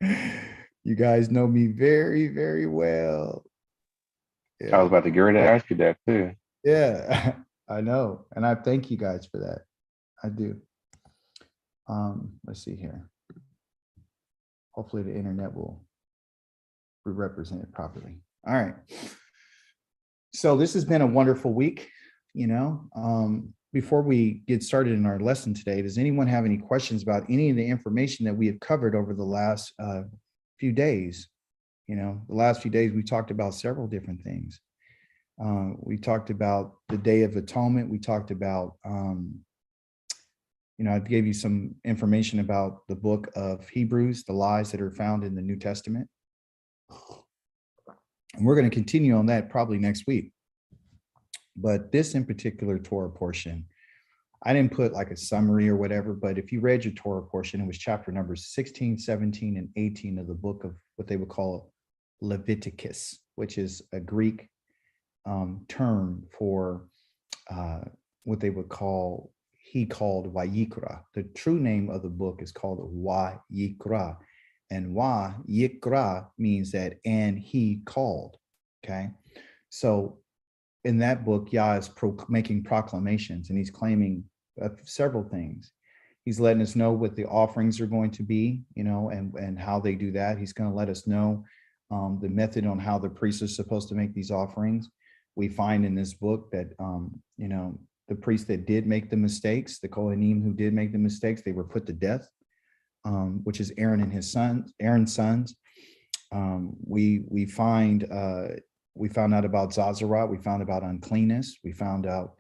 You guys know me very, very well. I Yeah. was about to get ready to ask you that too. Yeah, I know. And I thank you guys for that. I do. Let's see here. Hopefully the internet will be represented properly. All right. So this has been a wonderful week. Before we get started in our lesson today, does anyone have any questions about any of the information that we have covered over the last few days? The last few days we talked about several different things. We talked about the Day of Atonement. We talked about, I gave you some information about the book of Hebrews, the lies that are found in the New Testament. And we're going to continue on that probably next week. But this in particular Torah portion, I didn't put like a summary or whatever, but if you read your Torah portion, it was chapter numbers 16, 17, and 18 of the book of what they would call Leviticus, which is a Greek term for what they would call, he called Vayikra. The true name of the book is called Vayikra. And Vayikra means that, and he called. Okay. So in that book, Yah is making proclamations, and he's claiming several things. He's letting us know what the offerings are going to be, and how they do that. He's going to let us know the method on how the priests are supposed to make these offerings. We find in this book that, the priests that did make the mistakes, the Kohanim who did make the mistakes, they were put to death, which is Aaron and his sons, Aaron's sons. We found out about Zazarat. We found about uncleanness. We found out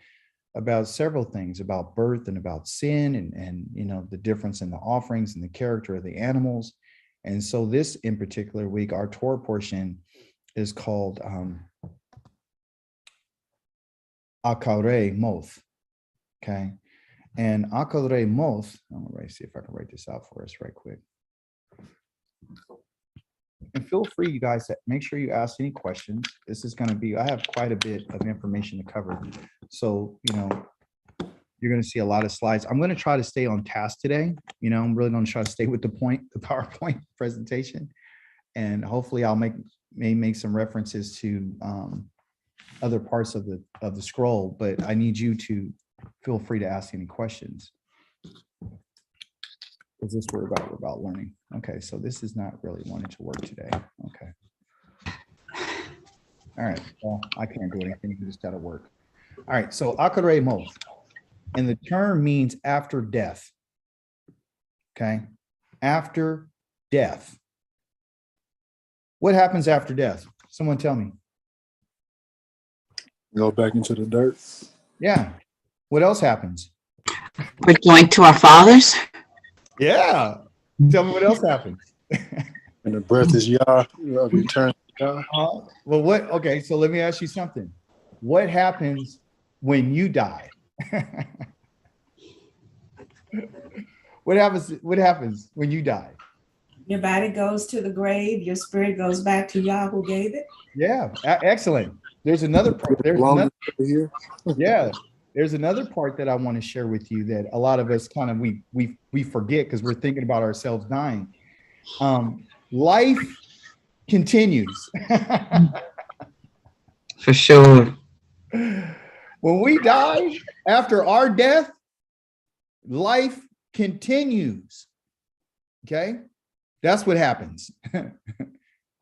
about several things, about birth and about sin, and the difference in the offerings and the character of the animals. And so this in particular week, our Torah portion is called Akareth Moth. Okay. And Akareth Moth, I'm going to see if I can write this out for us right quick. And feel free, you guys, to make sure you ask any questions. This is going to be, I have quite a bit of information to cover. So, you're going to see a lot of slides. I'm going to try to stay on task today. I'm really going to try to stay with the PowerPoint presentation. And hopefully I'll may make some references to other parts of the scroll, but I need you to feel free to ask any questions. Is this we're about learning? Okay, so this is not really wanting to work today. Okay. All right, well, I can't do anything, you just gotta work. All right, so Akareth Moth, and the term means after death. Okay, after death. What happens after death? Someone tell me. Go back into the dirt. Yeah. What else happens? We're going to our fathers. Yeah. Tell me what else happens. And the breath is Yah. Return to Yah. Well, okay, so let me ask you something. What happens when you die? What happens when you die? Your body goes to the grave. Your spirit goes back to Yah who gave it. Yeah, excellent. There's another part. Here. Yeah, there's another part that I want to share with you that a lot of us kind of we forget because we're thinking about ourselves dying. Life continues. For sure. When we die, after our death, life continues. Okay, that's what happens. All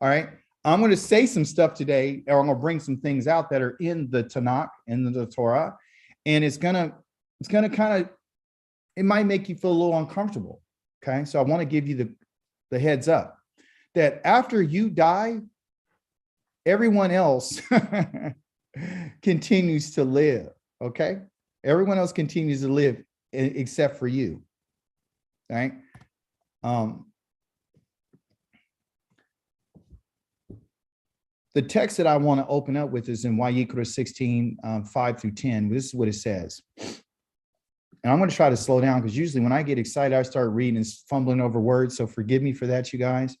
right. I'm going to say some stuff today, or I'm going to bring some things out that are in the Tanakh, in the Torah, and it's gonna kind of, it might make you feel a little uncomfortable. Okay, so I want to give you the heads up that after you die, everyone else continues to live. Okay, everyone else continues to live except for you. All right. The text that I want to open up with is in Vayikra 16, 5 through 10. This is what it says. And I'm going to try to slow down because usually when I get excited, I start reading and fumbling over words. So forgive me for that, you guys.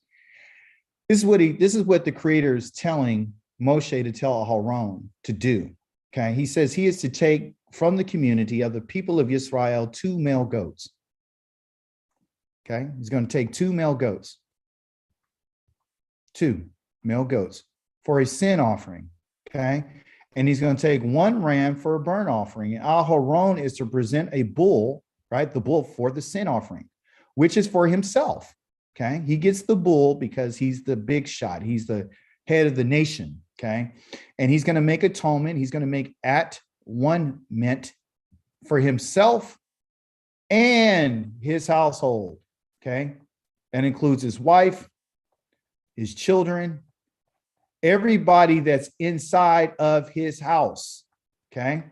This is what the Creator is telling Moshe to tell Aaron to do. Okay. He says he is to take from the community of the people of Israel 2 male goats. Okay. He's going to take 2 male goats. 2 male goats for a sin offering. Okay. And he's going to take 1 ram for a burnt offering. And Aharon is to present a bull, right? The bull for the sin offering, which is for himself. Okay. He gets the bull because he's the big shot. He's the head of the nation. Okay. And he's going to make atonement. He's going to make at-one-ment for himself and his household. Okay. That includes his wife, his children, everybody that's inside of his house. Okay.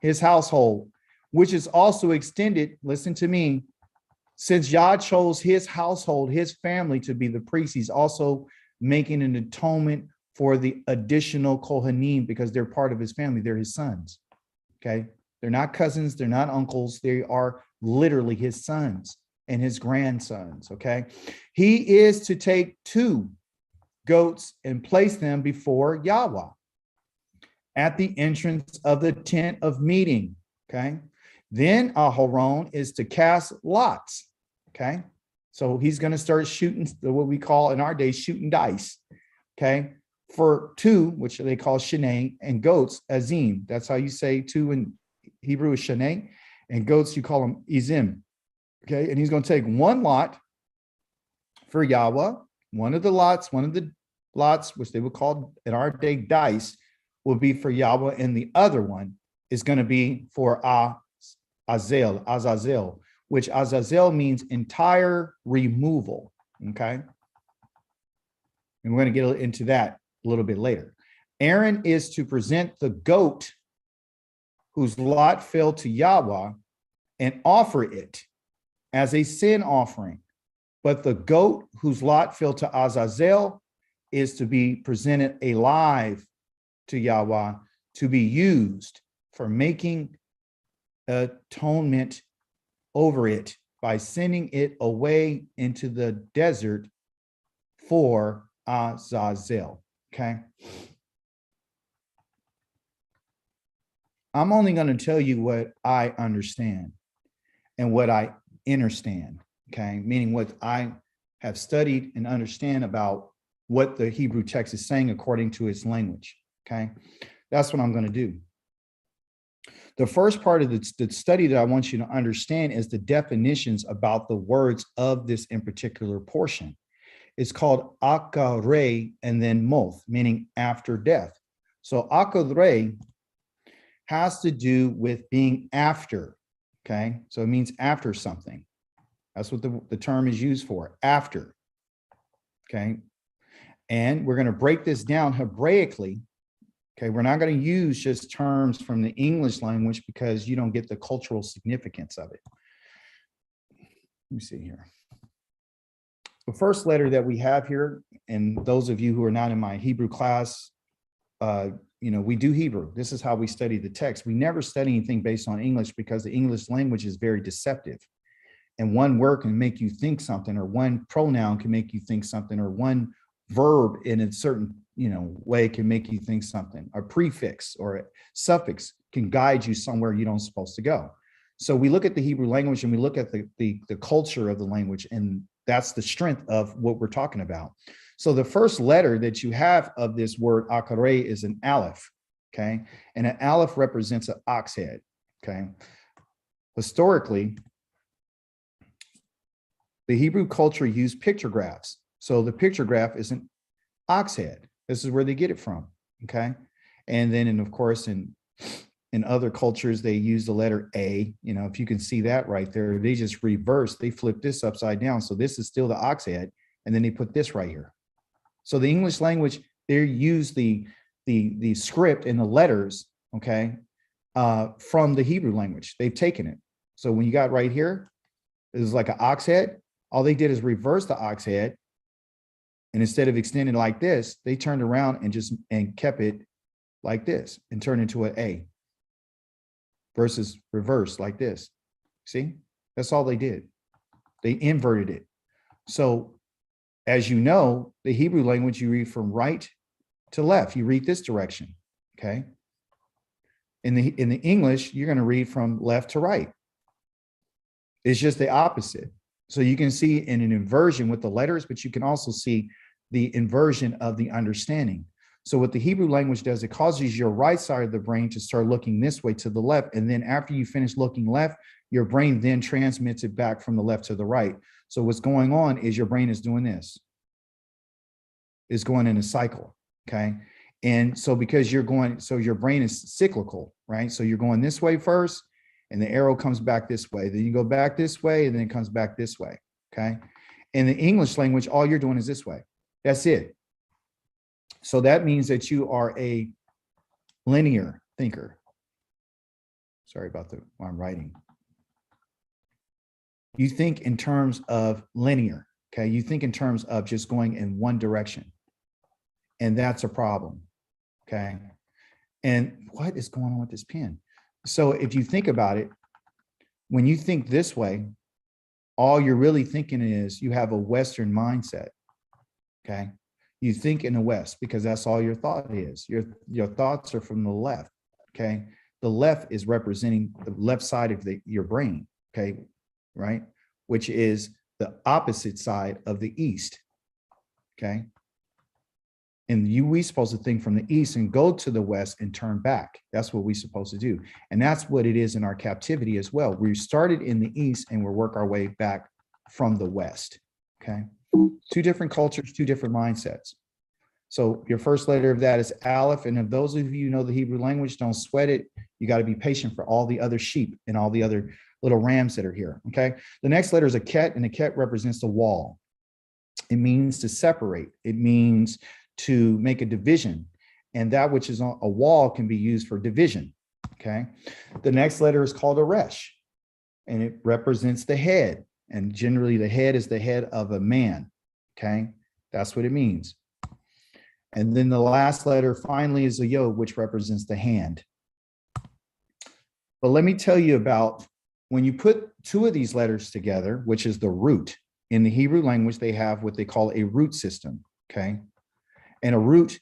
His household, which is also extended, listen to me, since Yah chose his household, his family to be the priest, he's also making an atonement for the additional Kohanim because they're part of his family. They're his sons. Okay. They're not cousins. They're not uncles. They are literally his sons and his grandsons. Okay. He is to take 2 goats and place them before Yahweh at the entrance of the tent of meeting. Okay. Then Aharon is to cast lots. Okay. So he's going to start shooting what we call in our day shooting dice. Okay. For 2, which they call sheneh, and goats, azim. That's how you say 2 in Hebrew is sheneh, and goats, you call them izim. Okay. And he's going to take 1 lot for Yahweh. One of the lots, which they would call in our day dice, will be for Yahweh, and the other one is going to be for Azazel, which Azazel means entire removal. Okay. And we're going to get into that a little bit later. Aaron is to present the goat whose lot fell to Yahweh and offer it as a sin offering. But the goat whose lot fell to Azazel is to be presented alive to Yahweh to be used for making atonement over it by sending it away into the desert for Azazel. Okay. I'm only going to tell you what I understand and what I understand. Okay. Meaning what I have studied and understand about what the Hebrew text is saying according to its language. Okay. That's what I'm going to do. The first part of the study that I want you to understand is the definitions about the words of this in particular portion. It's called Akarith and then moth, meaning after death. So Akarith has to do with being after. Okay. So it means after something. That's what the term is used for, after. Okay. And we're going to break this down Hebraically. Okay. We're not going to use just terms from the English language because you don't get the cultural significance of it. Let me see here. The first letter that we have here, and those of you who are not in my Hebrew class, we do Hebrew. This is how we study the text. We never study anything based on English because the English language is very deceptive. And one word can make you think something, or one pronoun can make you think something, or one verb in a certain way can make you think something. A prefix or a suffix can guide you somewhere you don't supposed to go. So we look at the Hebrew language and we look at the culture of the language, and that's the strength of what we're talking about. So the first letter that you have of this word Akarith is an aleph. Okay. And an aleph represents an ox head. Okay. Historically, the Hebrew culture used pictographs. So the pictograph is an ox head. This is where they get it from. Okay. And then, and of course, in other cultures, they use the letter A. If you can see that right there, they just reverse, they flip this upside down. So this is still the ox head. And then they put this right here. So the English language, they use the script and the letters, okay, from the Hebrew language. They've taken it. So when you got right here, this is like an ox head. All they did is reverse the ox head. And instead of extending like this, they turned around and kept it like this and turned into an A versus reverse like this. See, that's all they did. They inverted it. So as you know, the Hebrew language, you read from right to left. You read this direction. Okay. In the English, you're going to read from left to right. It's just the opposite. So you can see in an inversion with the letters, but you can also see the inversion of the understanding. So what the Hebrew language does, it causes your right side of the brain to start looking this way to the left. And then after you finish looking left, your brain then transmits it back from the left to the right. So what's going on is your brain is doing this. It's going in a cycle, okay? And so because you're going, so your brain is cyclical, right? So you're going this way first, and the arrow comes back this way. Then you go back this way, and then it comes back this way, okay? In the English language, all you're doing is this way. That's it. So that means that you are a linear thinker. Sorry about the what I'm writing. You think in terms of linear, okay? You think in terms of just going in one direction. And that's a problem, okay? And what is going on with this pen? So if you think about it, when you think this way, all you're really thinking is you have a Western mindset, okay? You think in the West because that's all your thought is. Your thoughts are from the left, okay? The left is representing the left side of your brain, okay, right? Which is the opposite side of the East, okay? And we supposed to think from the East and go to the West and turn back. That's what we're supposed to do. And that's what it is in our captivity as well. We started in the East and we'll work our way back from the West, okay? Two different cultures, two different mindsets. So your first letter of that is Aleph. And if those of you know the Hebrew language, don't sweat it. You got to be patient for all the other sheep and all the other little rams that are here, okay? The next letter is a ket, and the ket represents the wall. It means to separate. It means to make a division, and that which is on a wall can be used for division, okay? The next letter is called a resh, and it represents the head, and generally the head is the head of a man, okay? That's what it means. And then the last letter finally is a yod, which represents the hand. But let me tell you about when you put two of these letters together, which is the root. In the Hebrew language, they have what they call a root system, okay? And a root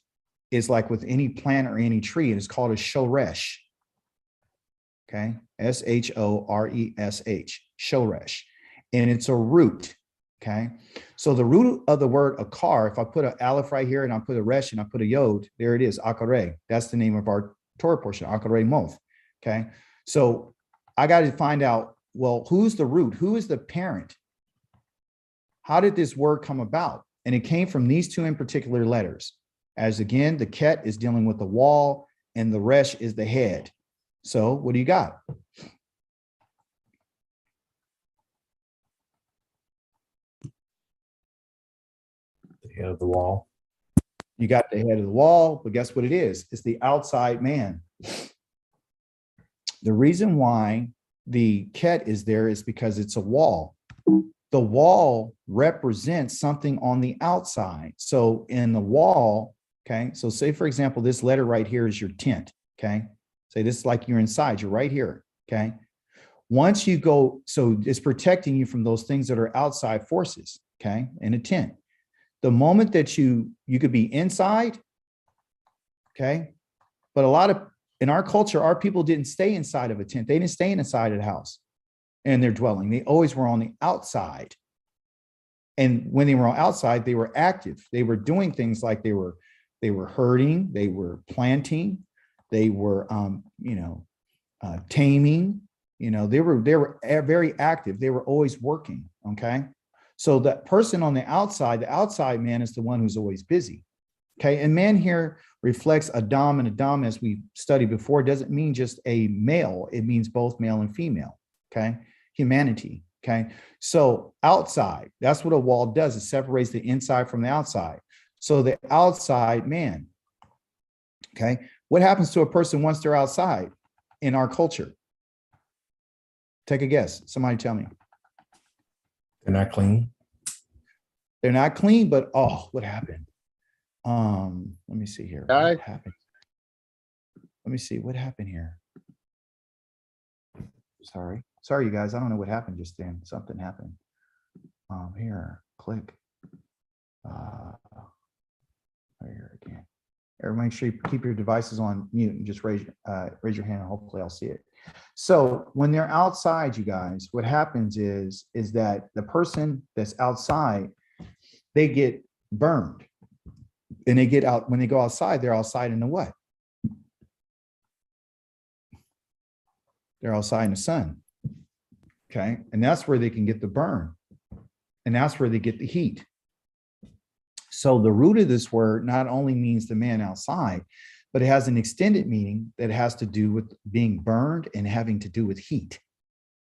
is like with any plant or any tree, and it's called a shoresh, okay? S-H-O-R-E-S-H, shoresh. And it's a root, okay? So the root of the word akar, if I put an aleph right here and I put a resh and I put a yod, there it is, akareh. That's the name of our Torah portion, akareh moth, okay? So I got to find out, well, who's the root? Who is the parent? How did this word come about? And it came from these two in particular letters. As again, the ket is dealing with the wall and the resh is the head. So what do you got? The head of the wall. You got the head of the wall, but guess what it is? It's the outside man. The reason why the ket is there is because it's a wall. The wall represents something on the outside. So in the wall, okay, so say, for example, this letter right here is your tent, okay? Say this is like you're inside, you're right here, okay? Once you go, so it's protecting you from those things that are outside forces, okay, in a tent. The moment that you could be inside, okay, but a lot of, in our culture, our people didn't stay inside of a tent. They didn't stay inside of the house and their dwelling. They always were on the outside. And when they were outside, they were active. They were doing things like they were herding, they were planting, they were, taming. They were very active. They were always working. Okay, so that person on the outside man is the one who's always busy. Okay, and man here reflects Adam, and Adam, as we studied before, doesn't mean just a male. It means both male and female. Okay, humanity. Okay, so outside, that's what a wall does. It separates the inside from the outside. So the outside man. Okay, what happens to a person once they're outside in our culture? Take a guess. Somebody tell me. They're not clean. They're not clean, but oh, what happened? Let me see here. What happened? Let me see what happened here. Sorry, you guys. I don't know what happened just then. Something happened. Here, click. Right here again. Everybody, make sure you keep your devices on mute and just raise your hand, and hopefully I'll see it. So when they're outside, you guys, what happens is that the person that's outside, they get burned. And they get out, when they go outside, they're outside in the what? They're outside in the sun. Okay. And that's where they can get the burn. And that's where they get the heat. So the root of this word not only means the man outside, but it has an extended meaning that has to do with being burned and having to do with heat.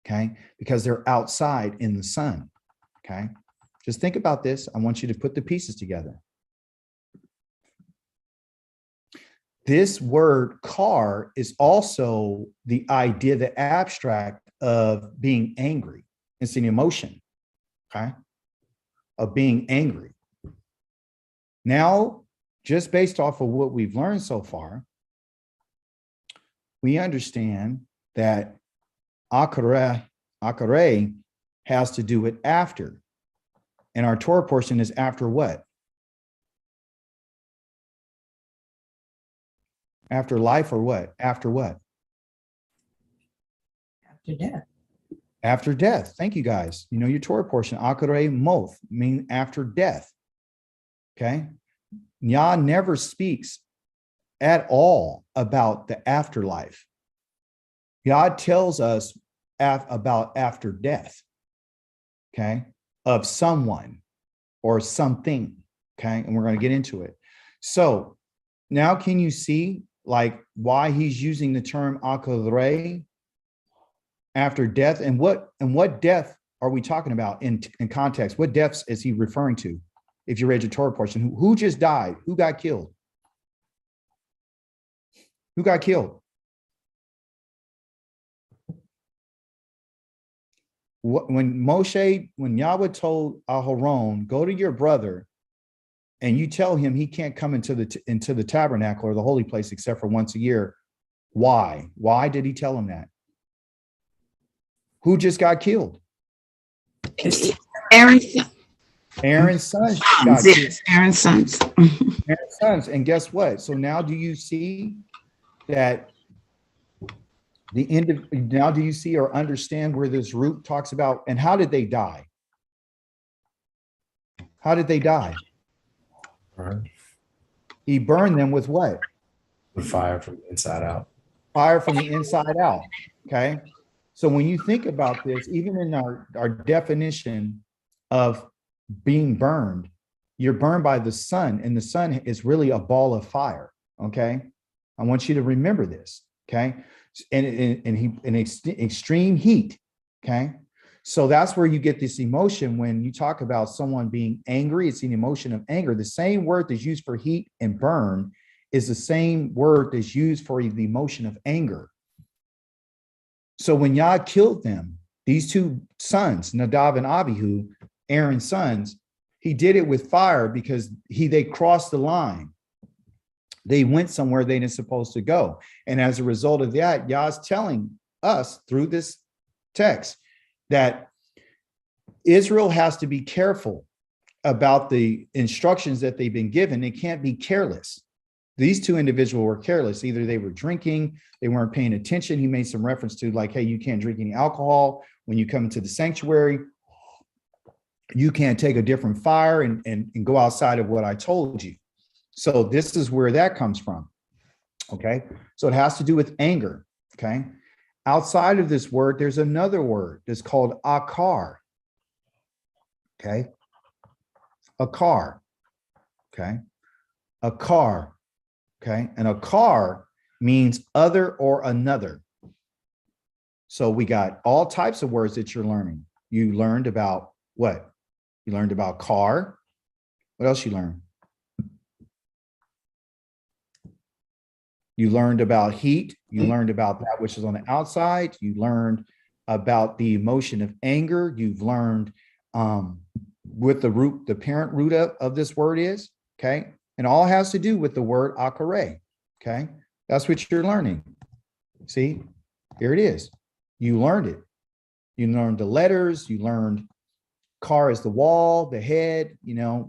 Okay. Because they're outside in the sun. Okay. Just think about this. I want you to put the pieces together. This word kar is also the idea, the abstract of being angry. It's an emotion, okay, of being angry. Now, just based off of what we've learned so far, we understand that Akarith has to do with after. And our Torah portion is after what? After life or what? After what? After death. After death. Thank you guys. You know your Torah portion. Akarith moth mean after death. Okay. Yah never speaks at all about the afterlife. God tells us about after death. Okay. Of someone or something. Okay. And we're going to get into it. So now can you see like why he's using the term Akarith after death, and what death are we talking about in context? What deaths is he referring to? If you read your Torah portion, who just died? Who got killed? Who got killed? When Yahweh told Aharon, go to your brother and you tell him he can't come into the tabernacle or the holy place except for once a year. Why? Why did he tell him that? Who just got killed? Aaron's Aaron's sons sons. got killed. Yes, Aaron's sons. Aaron's sons. And guess what? So now do you see that now do you see or understand where this root talks about, and how did they die? How did they die? Burn He burned them with what? with fire from the inside out. Fire from the inside out. Okay. So when you think about this, even in our definition of being burned, you're burned by the sun, and the sun is really a ball of fire. Okay. I want you to remember this. Okay. And extreme heat. Okay. So that's where you get this emotion when you talk about someone being angry. It's an emotion of anger. The same word that's used for heat and burn is the same word that's used for the emotion of anger. So when Yah killed them, these two sons, Nadab and Abihu, Aaron's sons, he did it with fire because they crossed the line. They went somewhere they didn't supposed to go. And as a result of that, Yah's telling us through this text that Israel has to be careful about the instructions that they've been given. They can't be careless. These two individuals were careless. Either they were drinking, they weren't paying attention. He made some reference to like, hey, you can't drink any alcohol when you come into the sanctuary. You can't take a different fire and go outside of what I told you. So this is where that comes from. Okay. So it has to do with anger. Okay. Outside of this word, there's another word that's called akar. Okay. Akar. Okay. Akar. Okay. And akar means other or another. So we got all types of words that you're learning. You learned about what? You learned about car. What else you learned? You learned about heat. You learned about that which is on the outside. You learned about the emotion of anger. You've learned what the root, the parent root of this word is. Okay. And all has to do with the word akareh. Okay. That's what you're learning. See, here it is. You learned it. You learned the letters. You learned car is the wall, the head,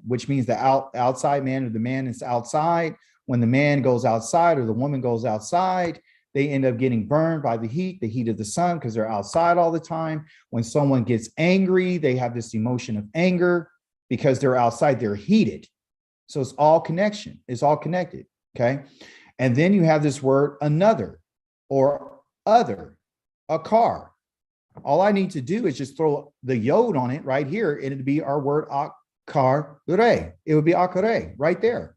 which means the outside man, or the man is outside. When the man goes outside or the woman goes outside, they end up getting burned by the heat of the sun, because they're outside all the time. When someone gets angry, they have this emotion of anger because they're outside, they're heated. So it's all connection. It's all connected. Okay. And then you have this word another or other, a car. All I need to do is just throw the yod on it right here, and it'd be our word akarith. It would be akarith right there.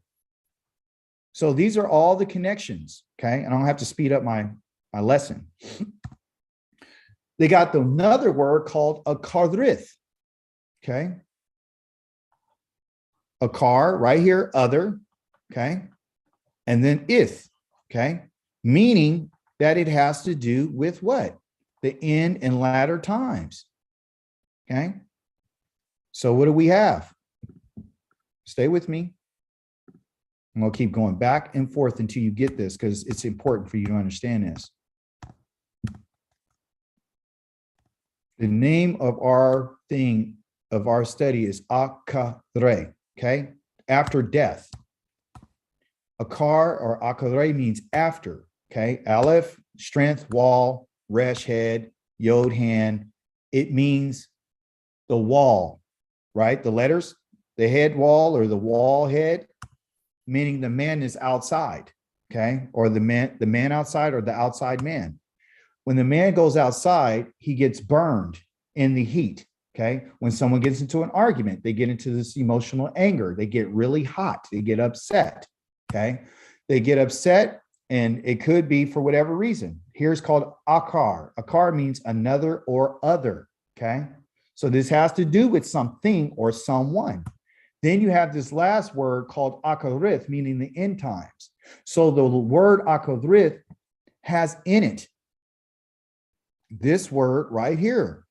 So these are all the connections. Okay. And I don't have to speed up my lesson. They got another word called Akarith. Okay. A car right here, other. Okay. And then ith. Okay. Meaning that it has to do with what? The end and latter times. Okay. So what do we have? Stay with me. I'm going to keep going back and forth until you get this, because it's important for you to understand this. The name of our thing, of our study, is Akarith, okay? After death. Akar or Akarith means after, okay? Aleph, strength, wall, resh, head, yod, hand. It means the wall, right? The letters, the head wall or the wall head, meaning the man is outside, okay? Or the man outside, or the outside man. When the man goes outside, he gets burned in the heat, okay? When someone gets into an argument, they get into this emotional anger. They get really hot. They get upset, okay? They get upset, and it could be for whatever reason. Here's called akar. Akar means another or other, okay? So this has to do with something or someone. Then you have this last word called akarith, meaning the end times. So the word akarith has in it this word right here,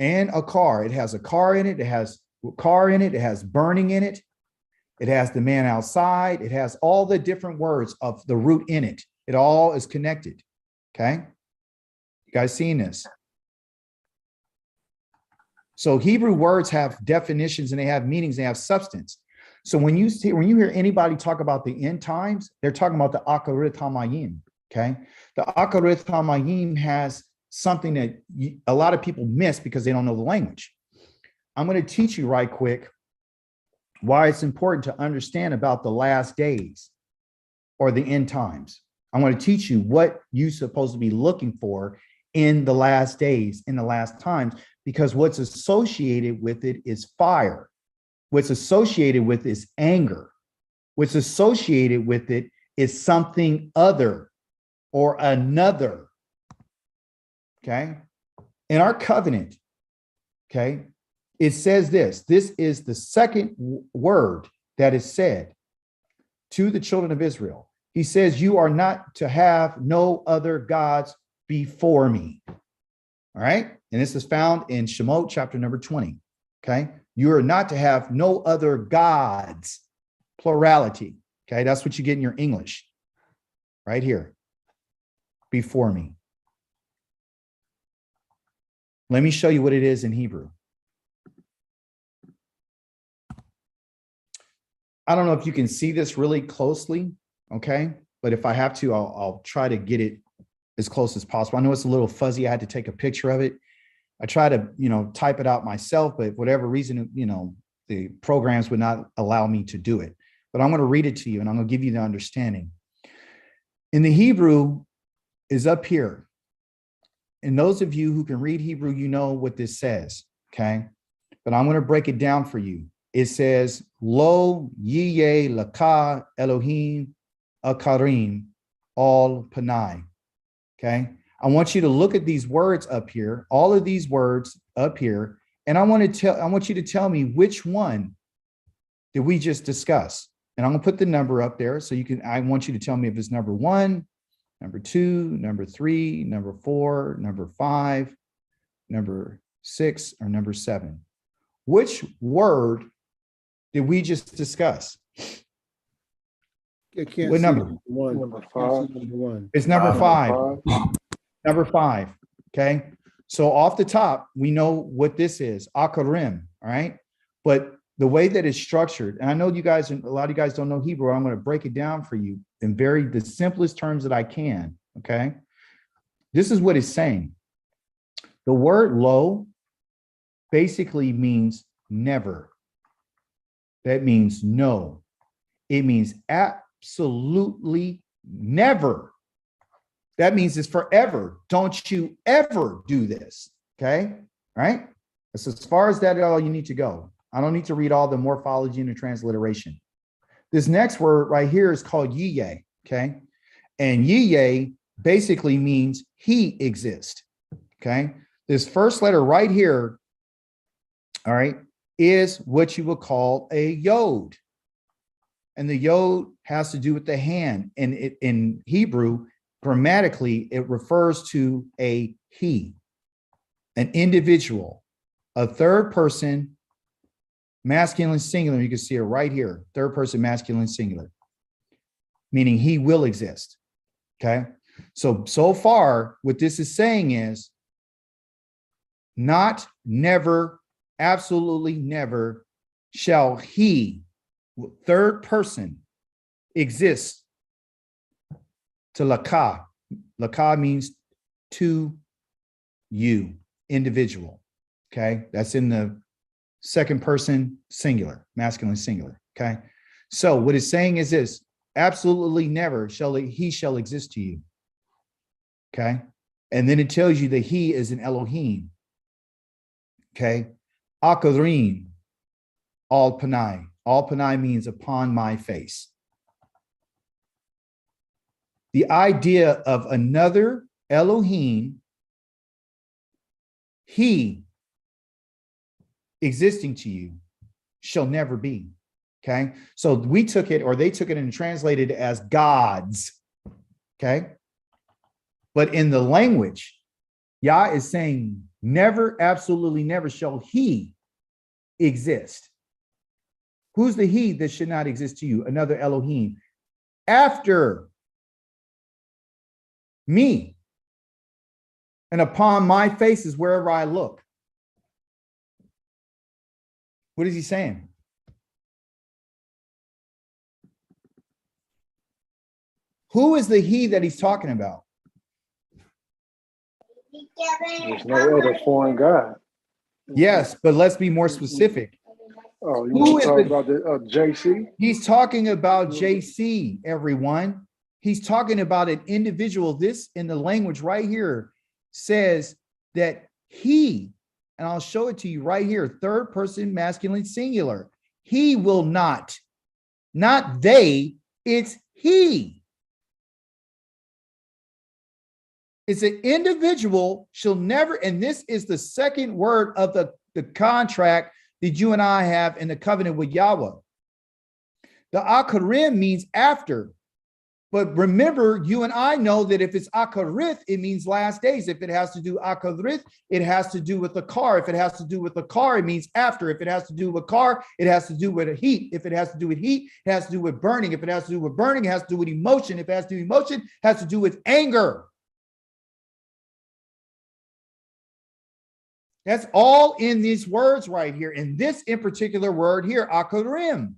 and a car. It has a car in it. It has car in it. It has burning in it. It has the man outside. It has all the different words of the root in it. It all is connected. Okay. You guys seen this? So Hebrew words have definitions, and they have meanings. They have substance. So when you hear anybody talk about the end times, they're talking about the Akarith Hamayim. Okay. The Akarith Hamayim has something that a lot of people miss because they don't know the language. I'm going to teach you right quick why it's important to understand about the last days or the end times. I'm going to teach you what you're supposed to be looking for in the last days, in the last times, because what's associated with it is fire. What's associated with is anger. What's associated with it is something other or another. Okay. In our covenant, okay, it says this is the second word that is said to the children of Israel. He says, you are not to have no other gods before me. All right. And this is found in Shemot chapter number 20. Okay. You are not to have no other gods, plurality. Okay. That's what you get in your English right here. Before me. Let me show you what it is in Hebrew. I don't know if you can see this really closely, okay? But if I have to, I'll try to get it as close as possible. I know it's a little fuzzy. I had to take a picture of it. I try to, type it out myself, but for whatever reason, the programs would not allow me to do it. But I'm going to read it to you, and I'm going to give you the understanding. In the Hebrew is up here. And those of you who can read Hebrew, you know what this says, okay? But I'm going to break it down for you. It says, Lo yiyeh laka Elohim akarim al panai, okay? I want you to look at these words up here, all of these words up here, and I want you to tell me which one did we just discuss. And I'm going to put the number up there so I want you to tell me if it's number 1, number 2, number 3, number 4, number 5, number 6, or number 7. Which word did we just discuss? I can't What see number? One. Number I can't see 5. number 1. It's number 5. Five. Number 5. Okay. So off the top, we know what this is, akarim. All right. But the way that it's structured, and I know a lot of you guys don't know Hebrew. I'm going to break it down for you in the simplest terms that I can. Okay. This is what it's saying. The word lo basically means never. That means no. It means absolutely never. That means it's forever. Don't you ever do this. Okay. All right. That's as far as that all you need to go. I don't need to read all the morphology and the transliteration. This next word right here is called Yahweh. Okay. And Yahweh basically means he exists. Okay. This first letter right here, all right, is what you would call a yod. And the yod has to do with the hand. And in Hebrew, grammatically, it refers to a he, an individual, a third person, masculine singular. You can see it right here, third person masculine singular, meaning he will exist. Okay. So far, what this is saying is not, never, absolutely never shall he, third person, exist to laka. Laka means to you, individual. Okay. That's in the second person singular, masculine singular. Okay. So what it's saying is this: absolutely never shall he shall exist to you. Okay. And then it tells you that he is an Elohim. Okay. Akarith, al panai. Al panai means upon my face. The idea of another Elohim, he existing to you, shall never be. Okay. So we took it, or they took it and translated it as gods. Okay. But in the language, Yah is saying never, absolutely never shall he exist. Who's the he that should not exist to you? Another Elohim. After me, and upon my face is wherever I look. What is he saying? Who is the he that he's talking about? There's no other foreign God. Yes, but let's be more specific. Oh, you Who want is to talk the- about the JC? He's talking about JC, everyone. He's talking about an individual. This in the language right here says that he, and I'll show it to you right here, third person masculine singular. He will not they, it's he. It's an individual shall never, and this is the second word of the contract that you and I have in the covenant with Yahweh. The Akarith means after. But remember, you and I know that if it's Akarith, it means last days. If it has to do Akarith, it has to do with the car. If it has to do with the car, it means after. If it has to do with car, it has to do with a heat. If it has to do with heat, it has to do with burning. If it has to do with burning, it has to do with emotion. If it has to do with emotion, it has to do with anger. That's all in these words right here. And this in particular word here, Akarim.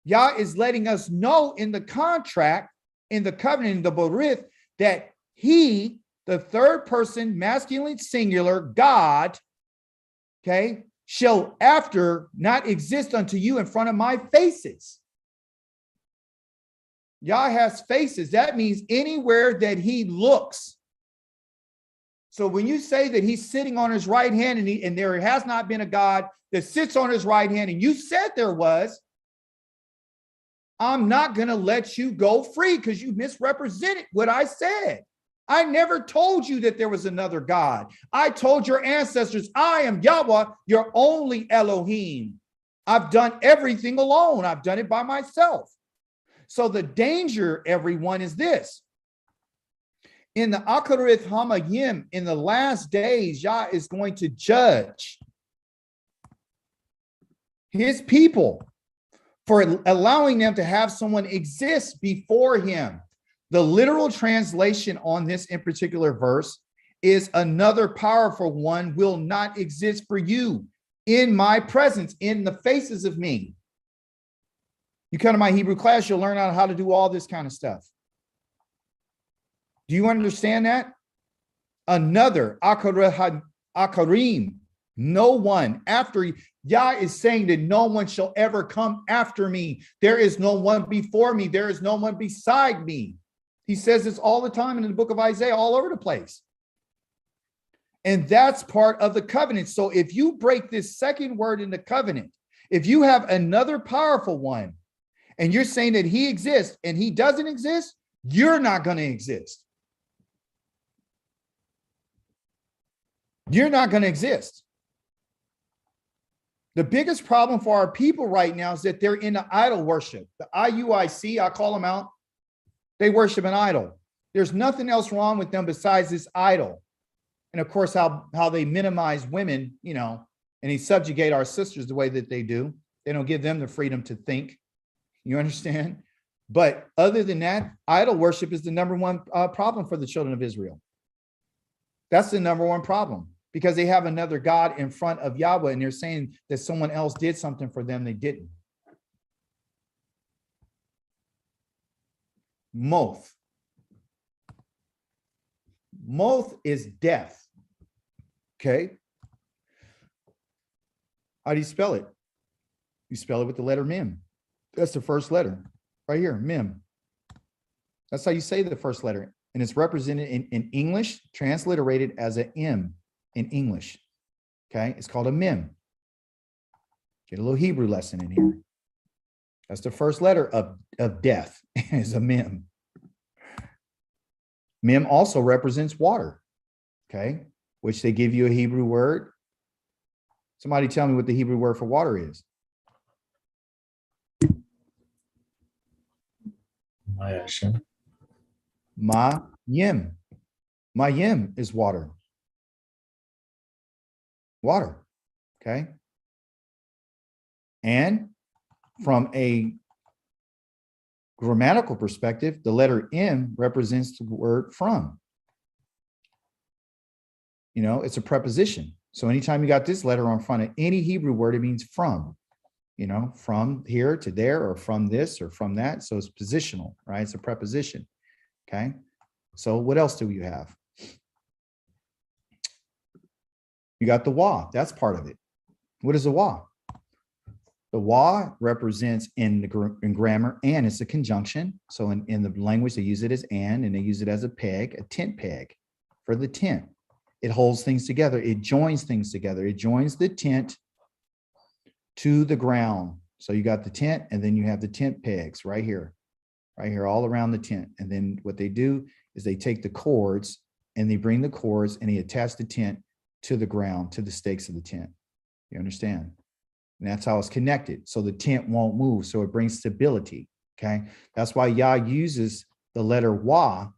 Yah is letting us know in the contract, in the covenant, in the Borith, that he, the third person, masculine singular, God, okay, shall after not exist unto you in front of my faces. Yah has faces. That means anywhere that he looks. So when you say that he's sitting on his right hand and there has not been a God that sits on his right hand, and you said there was, I'm not going to let you go free because you misrepresented what I said. I never told you that there was another God. I told your ancestors, I am Yahweh, your only Elohim. I've done everything alone. I've done it by myself. So the danger, everyone, is this. In the Akarith Hamayim, in the last days, Yah is going to judge his people for allowing them to have someone exist before him. The literal translation on this in particular verse is another powerful one will not exist for you in my presence, in the faces of me. You come to my Hebrew class, you'll learn how to do all this kind of stuff. Do you understand that? Another Akarim, no one after Yah is saying that no one shall ever come after me. There is no one before me. There is no one beside me. He says this all the time in the book of Isaiah, all over the place. And that's part of the covenant. So if you break this second word in the covenant, if you have another powerful one, and you're saying that he exists and he doesn't exist, you're not going to exist. You're not going to exist. The biggest problem for our people right now is that they're into idol worship. The IUIC, I call them out. They worship an idol. There's nothing else wrong with them besides this idol. And of course, how they minimize women, you know, and they subjugate our sisters the way that they do. They don't give them the freedom to think. You understand? But other than that, idol worship is the number one problem for the children of Israel. That's the number one problem, because they have another God in front of Yahweh, and they're saying that someone else did something for them they didn't. Moth. Moth is death. Okay. How do you spell it? You spell it with the letter mem. That's the first letter right here, mem. That's how you say the first letter. And it's represented in English, transliterated as an M in English. Okay. It's called a mem. Get a little Hebrew lesson in here. That's the first letter of death is a mem. Mem also represents water. Okay. Which they give you a Hebrew word. Somebody tell me what the Hebrew word for water is. Mayashem. Mayim. Mayim is water. Water. Okay. And from a grammatical perspective, the letter M represents the word from. You know, it's a preposition. So anytime you got this letter on front of any Hebrew word, it means from. You know, from here to there, or from this or from that. So it's positional, right? It's a preposition. Okay. So what else do you have? You got the wa. That's part of it. What is the wa? The wa represents in grammar, and it's a conjunction. So in the language, they use it as and they use it as a peg, a tent peg for the tent. It holds things together. It joins things together. It joins the tent to the ground. So you got the tent, and then you have the tent pegs right here, all around the tent. And then what they do is they take the cords and they bring the cords and they attach the tent to the ground, to the stakes of the tent. You understand? And that's how it's connected. So the tent won't move. So it brings stability. Okay. That's why Yah uses the letter Wa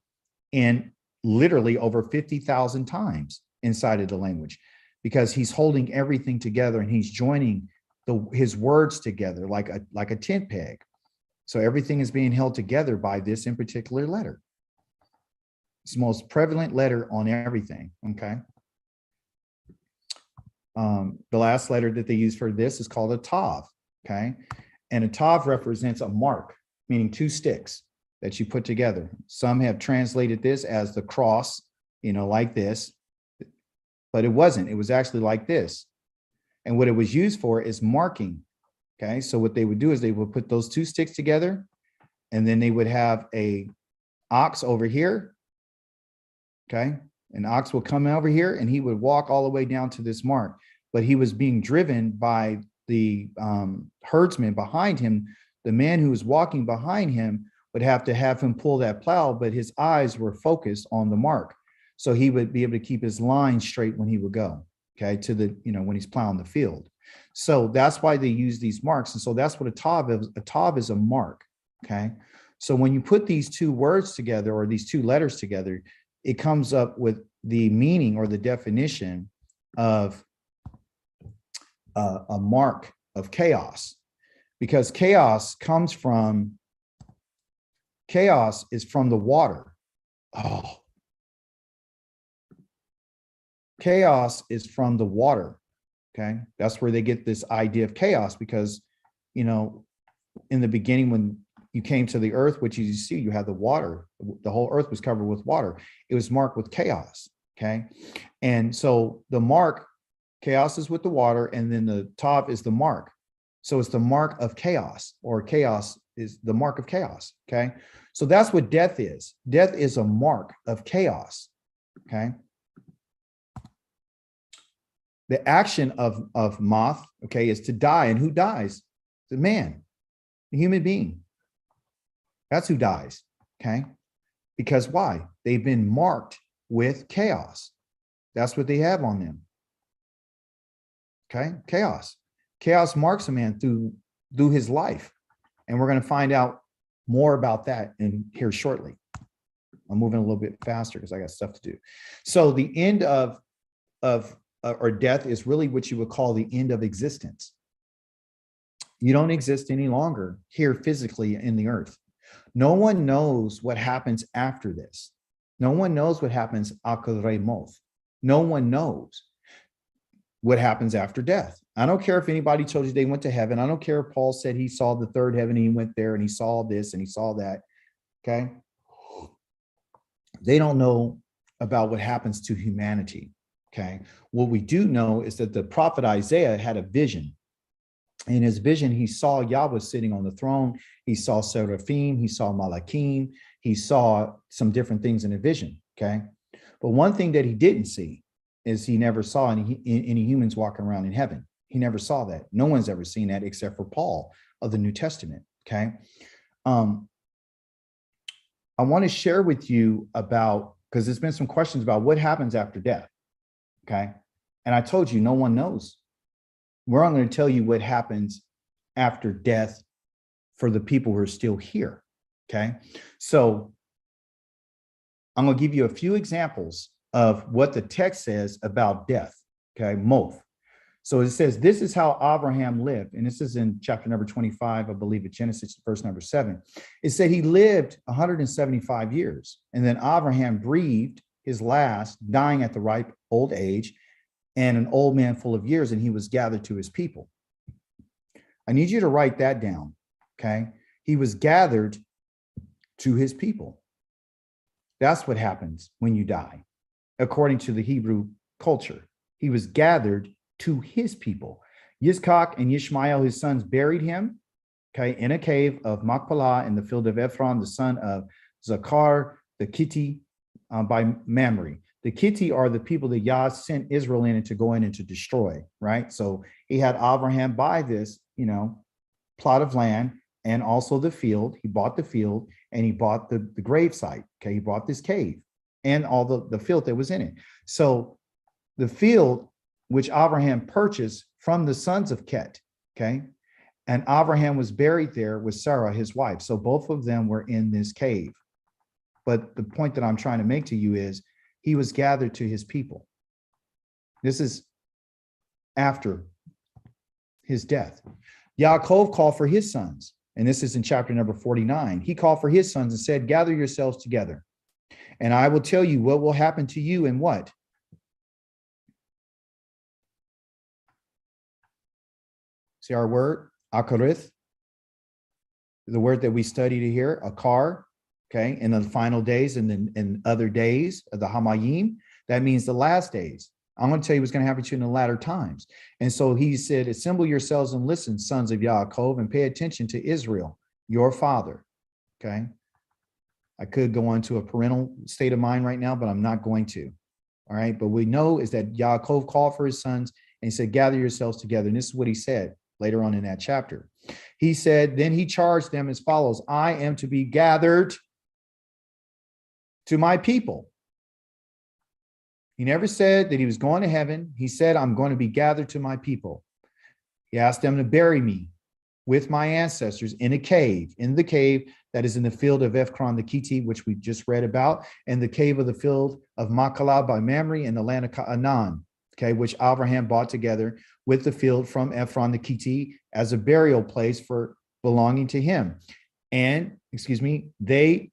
in literally over 50,000 times inside of the language, because he's holding everything together and he's joining his words together like a tent peg. So everything is being held together by this in particular letter. It's the most prevalent letter on everything. Okay. The last letter that they use for this is called a tav. Okay. And a tav represents a mark, meaning two sticks that you put together. Some have translated this as the cross, you know, like this, but it wasn't. It was actually like this. And what it was used for is marking. Okay. So what they would do is they would put those two sticks together, and then they would have a ox over here. Okay. An ox will come over here and he would walk all the way down to this mark, but he was being driven by the herdsman behind him. The man who was walking behind him would have him pull that plow, but his eyes were focused on the mark. So he would be able to keep his line straight when he would go. Okay, to the, you know, when he's plowing the field. So that's why they use these marks. And so that's what a tav is. A tav is a mark. Okay. So when you put these two words together, or these two letters together, it comes up with the meaning or the definition of a mark of chaos, because chaos is from the water. Oh. Chaos is from the water. Okay. That's where they get this idea of chaos, because, you know, in the beginning, when you came to the earth, which you see, you had the water, the whole earth was covered with water. It was marked with chaos. Okay. And so the mark Chaos is with the water, and then the tav is the mark. So it's the mark of chaos, or chaos is the mark of chaos. Okay. So that's what death is. Death is a mark of chaos. Okay. The action of moth, okay, is to die. And who dies? The man, the human being. That's who dies. Okay. Because why? They've been marked with chaos. That's what they have on them. Okay. Chaos. Chaos marks a man through his life. And we're going to find out more about that in here shortly. I'm moving a little bit faster because I got stuff to do. So the end of or death is really what you would call the end of existence. You don't exist any longer here physically in the earth. No one knows what happens after this. No one knows what happens Akarith. No one knows what happens after death. I don't care if anybody told you they went to heaven. I don't care if Paul said he saw the third heaven and he went there and he saw this and he saw that. Okay. They don't know about what happens to humanity. Okay. What we do know is that the prophet Isaiah had a vision. In his vision, he saw Yahweh sitting on the throne. He saw seraphim. He saw malachim. He saw some different things in a vision. Okay. But one thing that he didn't see is he never saw any humans walking around in heaven. He never saw that. No one's ever seen that except for Paul of the New Testament. Okay. I want to share with you about, because there's been some questions about what happens after death. Okay. And I told you, no one knows. We're not going to tell you what happens after death for the people who are still here. Okay. So I'm going to give you a few examples of what the text says about death. Okay. Moth. So it says, this is how Abraham lived. And this is in chapter number 25, I believe, at Genesis, verse number 7. It said he lived 175 years. And then Abraham breathed his last, dying at the ripe old age, and an old man full of years, and he was gathered to his people. I need you to write that down. Okay. He was gathered to his people. That's what happens when you die, according to the Hebrew culture. He was gathered to his people. Yitzchak and Yishmael, his sons, buried him, okay, in a cave of Machpelah in the field of Ephron, the son of Zakar, the Kitti, by Mamre. The Kitti are the people that Yah sent Israel in to go in and to destroy, right? So he had Abraham buy this, plot of land and also the field. He bought the field and he bought the grave site. Okay, he bought this cave and all the filth that was in it. So the field which Abraham purchased from the sons of Ket, okay? And Abraham was buried there with Sarah, his wife. So both of them were in this cave. But the point that I'm trying to make to you is he was gathered to his people. This is after his death. Yaakov called for his sons, and this is in chapter number 49. He called for his sons and said, gather yourselves together, and I will tell you what will happen to you and what. See our word, Akarith, the word that we studied here, Akar, okay, in the final days and then in other days of the Hamayim, that means the last days. I'm going to tell you what's going to happen to you in the latter times. And so he said, assemble yourselves and listen, sons of Yaakov, and pay attention to Israel, your father, okay? I could go on to a parental state of mind right now, but I'm not going to, all right? But we know is that Yaakov called for his sons and he said, gather yourselves together. And this is what he said later on in that chapter. He said, then he charged them as follows, I am to be gathered to my people. He never said that he was going to heaven. He said, I'm going to be gathered to my people. He asked them to bury me with my ancestors in a cave, in the cave that is in the field of Ephron the Kitti, which we just read about, and the cave of the field of Machpelah by Mamre in the land of Canaan, okay, which Abraham bought together with the field from Ephron the Kitti as a burial place for belonging to him. And, they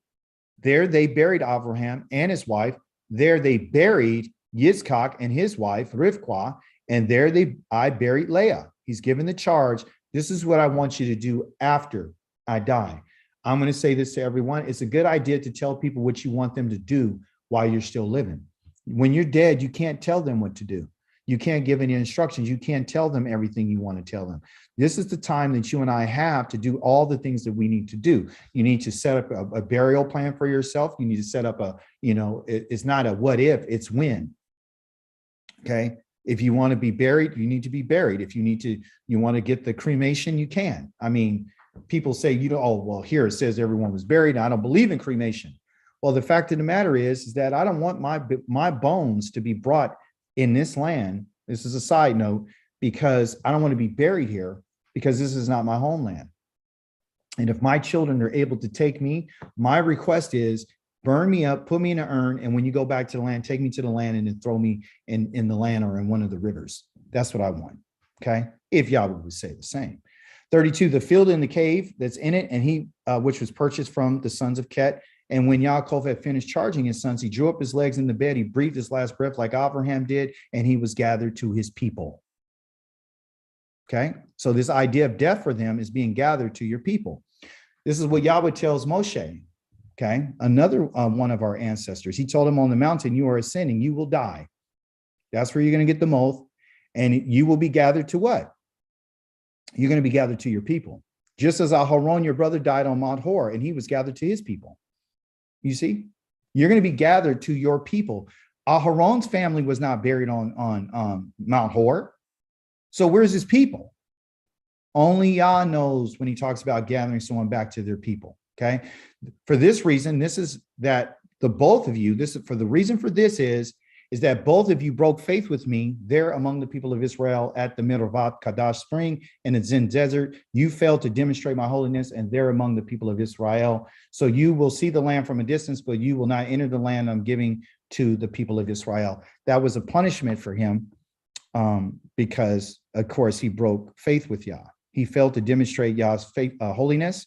buried Abraham and his wife. There they buried Yitzchak and his wife, Rivkah, and there I buried Leah. He's given the charge. This is what I want you to do after I die. I'm going to say this to everyone. It's a good idea to tell people what you want them to do while you're still living. When you're dead, you can't tell them what to do. You can't give any instructions. You can't tell them everything you want to tell them. This is the time that you and I have to do all the things that we need to do. You need to set up a burial plan for yourself. You need to set up it's not a what if, it's when. Okay. If you want to be buried, you need to be buried. If you want to get the cremation, you can. I mean, people say, oh, well, here it says everyone was buried. I don't believe in cremation. Well, the fact of the matter is that I don't want my bones to be brought in this land. This is a side note, because I don't want to be buried here, because this is not my homeland. And if my children are able to take me, my request is burn me up, put me in an urn, and when you go back to the land, take me to the land and then throw me in the land or in one of the rivers. That's what I want. Okay. If Yahweh would say the same. 32, the field and the cave that's in it, and he, which was purchased from the sons of Ket. And when Yaakov had finished charging his sons, he drew up his legs in the bed. He breathed his last breath like Abraham did, and he was gathered to his people. Okay. So this idea of death for them is being gathered to your people. This is what Yahweh tells Moshe. Okay. Another one of our ancestors. He told him on the mountain, you are ascending, you will die. That's where you're going to get the most. And you will be gathered to what? You're going to be gathered to your people. Just as Aharon, your brother, died on Mount Hor, and he was gathered to his people. You see, you're going to be gathered to your people. Aharon's family was not buried on Mount Hor. So where's his people? Only Yah knows when he talks about gathering someone back to their people. Okay. For this reason, this is that the both of you, this is for the reason for this is that both of you broke faith with me there among the people of Israel at the Mervat Kadash spring in the Zin desert. You failed to demonstrate my holiness, and there among the people of Israel. So you will see the land from a distance, but you will not enter the land I'm giving to the people of Israel. That was a punishment for him because, of course, he broke faith with Yah. He failed to demonstrate Yah's faith, holiness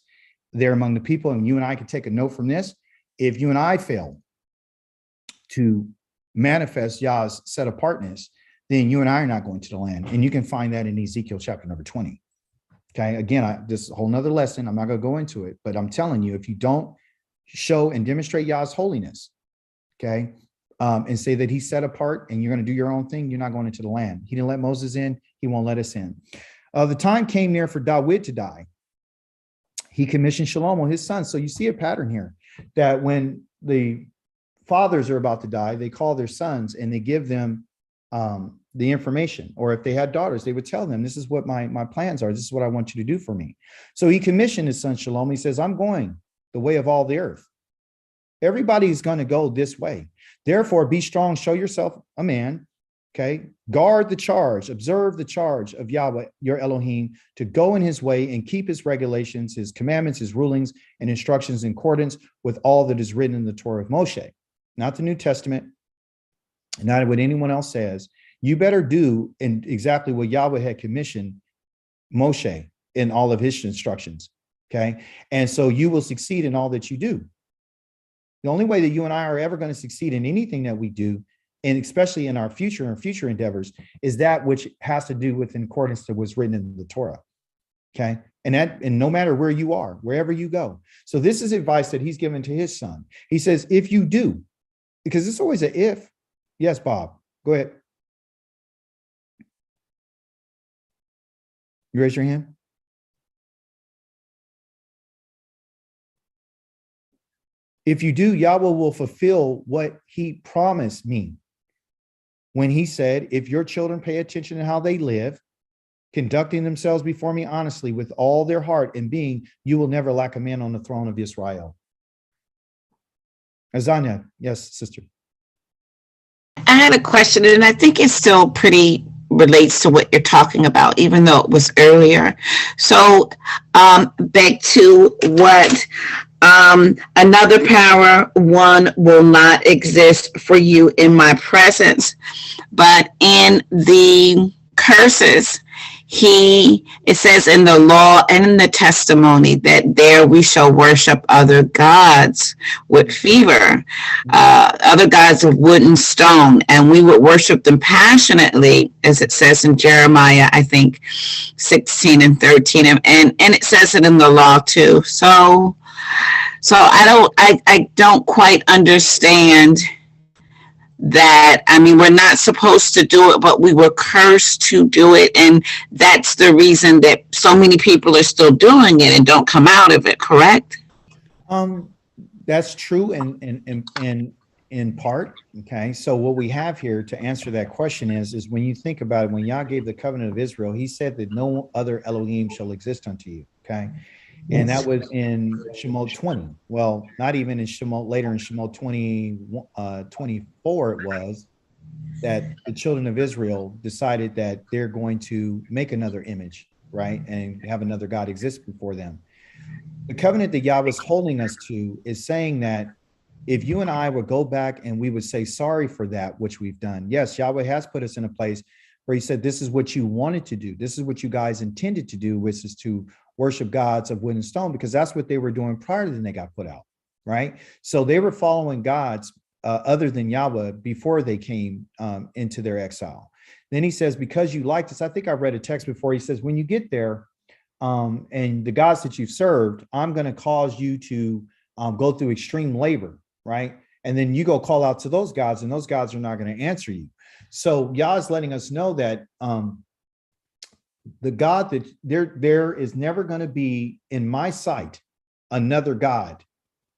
there among the people. And you and I can take a note from this. If you and I fail to manifest Yah's set apartness, then you and I are not going to the land. And you can find that in Ezekiel chapter number 20. Okay. Again, this is a whole nother lesson. I'm not going to go into it, but I'm telling you, if you don't show and demonstrate Yah's holiness, okay, and say that he's set apart and you're going to do your own thing, you're not going into the land. He didn't let Moses in. He won't let us in. The time came near for David to die. He commissioned Shlomo, his son. So you see a pattern here that when the fathers are about to die, they call their sons and they give them the information. Or if they had daughters, they would tell them, this is what my plans are. This is what I want you to do for me. So he commissioned his son Shlomo. He says, I'm going the way of all the earth. Everybody's going to go this way. Therefore, be strong, show yourself a man. Okay. Guard the charge, observe the charge of Yahweh, your Elohim, to go in his way and keep his regulations, his commandments, his rulings and instructions in accordance with all that is written in the Torah of Moshe. Not the New Testament, not what anyone else says. You better do in exactly what Yahweh had commissioned Moshe in all of his instructions. Okay. And so you will succeed in all that you do. The only way that you and I are ever going to succeed in anything that we do, and especially in our future endeavors, is that which has to do with in accordance to what's written in the Torah. Okay. And no matter where you are, wherever you go. So this is advice that he's given to his son. He says, if you do, because it's always an if. Yes, Bob, go ahead. You raise your hand. If you do, Yahweh will fulfill what he promised me when he said, if your children pay attention to how they live, conducting themselves before me honestly with all their heart and being, you will never lack a man on the throne of Israel. Azania, yes, sister. I had a question, and I think it still pretty relates to what you're talking about, even though it was earlier. So back to what another power, one will not exist for you in my presence, but in the curses, it says in the law and in the testimony that there we shall worship other gods with fever, other gods of wood and stone, and we would worship them passionately, as it says in Jeremiah, I think 16 and 13, and it says it in the law too. So I don't quite understand that, I mean, we're not supposed to do it, but we were cursed to do it. And that's the reason that so many people are still doing it and don't come out of it, correct? That's true in part. Okay. So what we have here to answer that question is when you think about it, when Yah gave the covenant of Israel, he said that no other Elohim shall exist unto you. Okay. And that was in Shemot 20. Well, not even in Shemot, later in Shemot 24, it was that the children of Israel decided that they're going to make another image, right? And have another God exist before them. The covenant that Yahweh is holding us to is saying that if you and I would go back and we would say sorry for that, which we've done. Yes, Yahweh has put us in a place where he said, this is what you wanted to do. This is what you guys intended to do, which is to worship gods of wood and stone, because that's what they were doing prior to when they got put out, right? So they were following gods other than Yahweh before they came into their exile. Then he says, because you like this, I think I read a text before, he says, when you get there and the gods that you've served, I'm going to cause you to go through extreme labor, right? And then you go call out to those gods, and those gods are not going to answer you. So Yah is letting us know that the God that there is never going to be in my sight another God.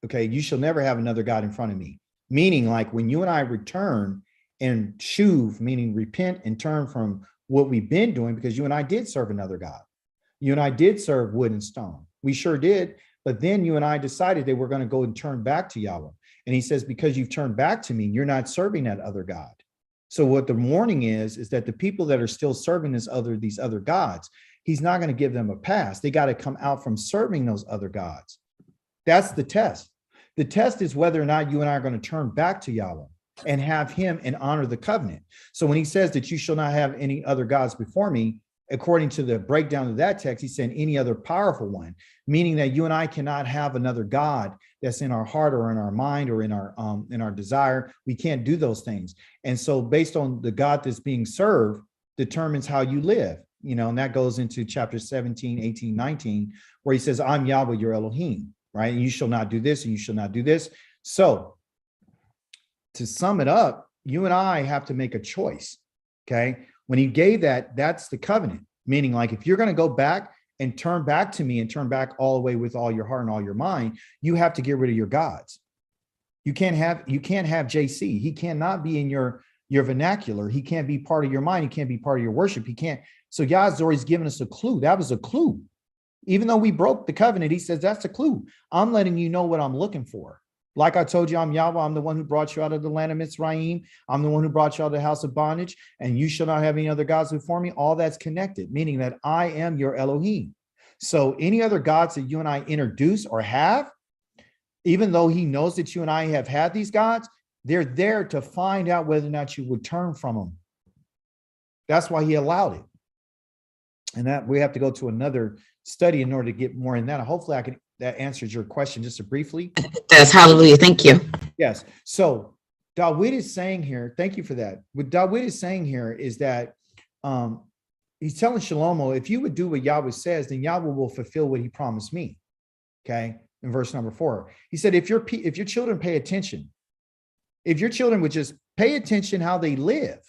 Okay, you shall never have another God in front of me. Meaning, like when you and I return and shuv, meaning repent and turn from what we've been doing, because you and I did serve another God. You and I did serve wood and stone. We sure did. But then you and I decided that we're going to go and turn back to Yahweh. And he says, because you've turned back to me, you're not serving that other God. So what the warning is that the people that are still serving these other gods, he's not going to give them a pass. They got to come out from serving those other gods. That's the test. The test is whether or not you and I are going to turn back to Yahweh and have him and honor the covenant. So when he says that you shall not have any other gods before me, according to the breakdown of that text, he's saying any other powerful one, meaning that you and I cannot have another God that's in our heart or in our mind or in our desire. We can't do those things. And so based on the God that's being served determines how you live, and that goes into chapter 17, 18, 19, where he says, I'm Yahweh, your Elohim, right? And you shall not do this and you shall not do this. So to sum it up, you and I have to make a choice, okay? When he gave that, that's the covenant, meaning like if you're going to go back and turn back to me and turn back all the way with all your heart and all your mind, you have to get rid of your gods. You can't have JC. He cannot be in your vernacular. He can't be part of your mind. He can't be part of your worship. He can't. So Yah's always given us a clue. That was a clue. Even though we broke the covenant, he says, that's a clue. I'm letting you know what I'm looking for. Like I told you, I'm Yahweh. I'm the one who brought you out of the land of Mitzrayim. I'm the one who brought you out of the house of bondage, and you shall not have any other gods before me. All that's connected, meaning that I am your Elohim. So any other gods that you and I introduce or have, even though he knows that you and I have had these gods, they're there to find out whether or not you would turn from them. That's why he allowed it. And that we have to go to another study in order to get more in that. Hopefully that answers your question just briefly. It does. Hallelujah. Thank you. Yes. So Dawid is saying here, thank you for that. What Dawid is saying here is that he's telling Shlomo, if you would do what Yahweh says, then Yahweh will fulfill what he promised me. Okay. In verse number 4, he said, if your children pay attention, if your children would just pay attention how they live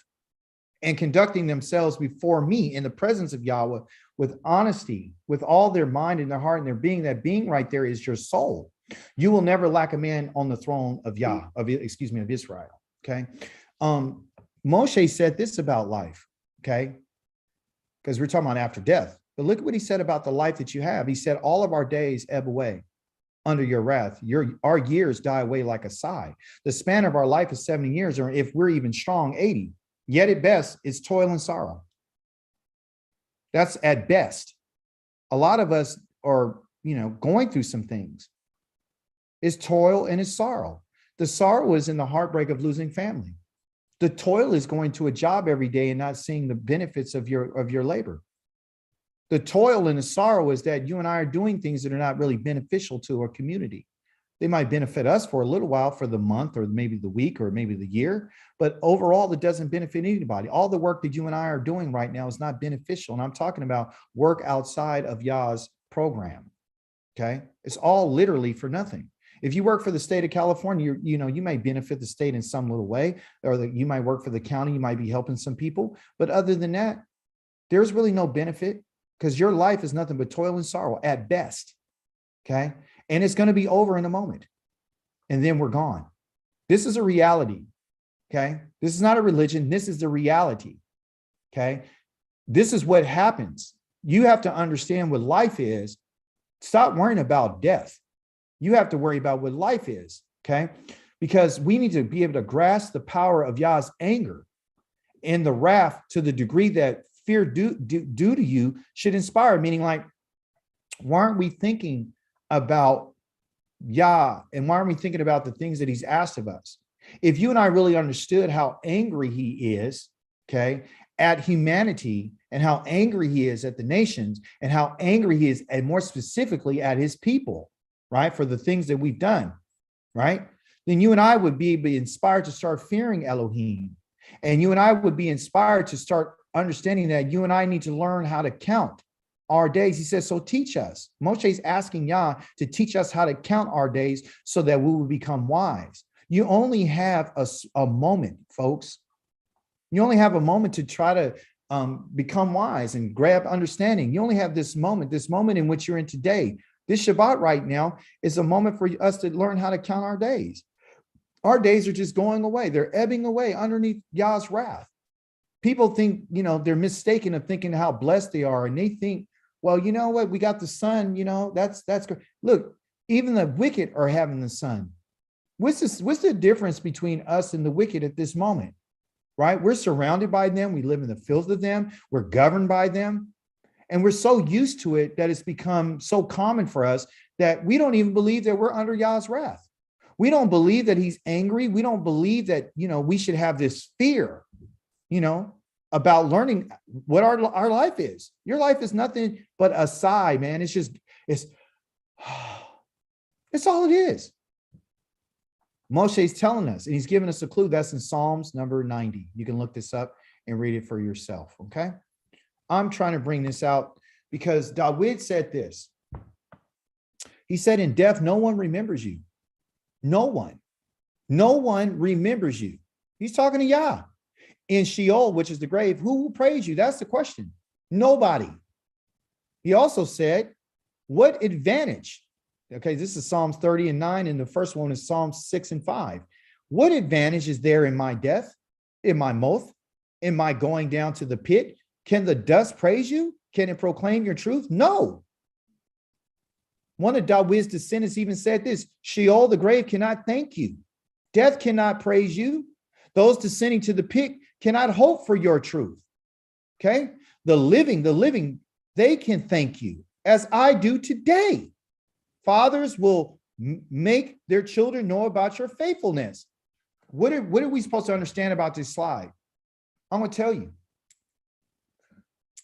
and conducting themselves before me in the presence of Yahweh with honesty, with all their mind and their heart and their being, that being right there is your soul. You will never lack a man on the throne of of Israel. Okay. Moshe said this about life. Okay. Because we're talking about after death, but look at what he said about the life that you have. He said, all of our days ebb away under your wrath. Our years die away like a sigh. The span of our life is 70 years, or if we're even strong, 80. Yet at best, it's toil and sorrow. That's at best. A lot of us are, going through some things. It's toil and it's sorrow. The sorrow is in the heartbreak of losing family. The toil is going to a job every day and not seeing the benefits of your labor. The toil and the sorrow is that you and I are doing things that are not really beneficial to our community. They might benefit us for a little while, for the month or maybe the week or maybe the year, but overall it doesn't benefit anybody. All the work that you and I are doing right now is not beneficial. And I'm talking about work outside of Yah's program. Okay. It's all literally for nothing. If you work for the state of California, you may benefit the state in some little way, or that you might work for the county, you might be helping some people. But other than that, there's really no benefit, because your life is nothing but toil and sorrow at best. Okay. And it's going to be over in a moment. And then we're gone. This is a reality. Okay. This is not a religion. This is the reality. Okay. This is what happens. You have to understand what life is. Stop worrying about death. You have to worry about what life is. Okay. Because we need to be able to grasp the power of Yah's anger and the wrath to the degree that fear due to you should inspire. Meaning, like, why aren't we thinking about Yah, and why aren't we thinking about the things that he's asked of us? If you and I really understood how angry he is, okay, at humanity, and how angry he is at the nations, and how angry he is, and more specifically at his people, right, for the things that we've done, right, then you and I would be inspired to start fearing Elohim. And you and I would be inspired to start understanding that you and I need to learn how to count our days. He says, so teach us. Moshe is asking Yah to teach us how to count our days so that we will become wise. You only have a moment, folks. You only have a moment to try to become wise and grab understanding. You only have this moment in which you're in today. This Shabbat right now is a moment for us to learn how to count our days. Our days are just going away. They're ebbing away underneath Yah's wrath. People think, they're mistaken of thinking how blessed they are. And they think, well, you know what? We got the sun, that's good. Look, even the wicked are having the sun. What's the difference between us and the wicked at this moment, right? We're surrounded by them. We live in the fields of them. We're governed by them. And we're so used to it that it's become so common for us that we don't even believe that we're under Yah's wrath. We don't believe that he's angry. We don't believe that, we should have this fear, about learning what our life is. Your life is nothing but a sigh, man. It's all it is. Moshe's telling us, and he's giving us a clue. That's in Psalms number 90. You can look this up and read it for yourself. Okay. I'm trying to bring this out because David said this. He said, in death, no one remembers you. No one remembers you. He's talking to Yah. In Sheol, which is the grave, who will praise you? That's the question. Nobody. He also said, what advantage? Okay, this is Psalms 30 and 9, and the first one is Psalms 6 and 5. What advantage is there in my death, in my mouth, in my going down to the pit? Can the dust praise you? Can it proclaim your truth? No. One of David's descendants even said this, Sheol, the grave, cannot thank you. Death cannot praise you. Those descending to the pit cannot hope for your truth. Okay? The living, they can thank you, as I do today. Fathers will make their children know about your faithfulness. What are we supposed to understand about this slide? I'm going to tell you.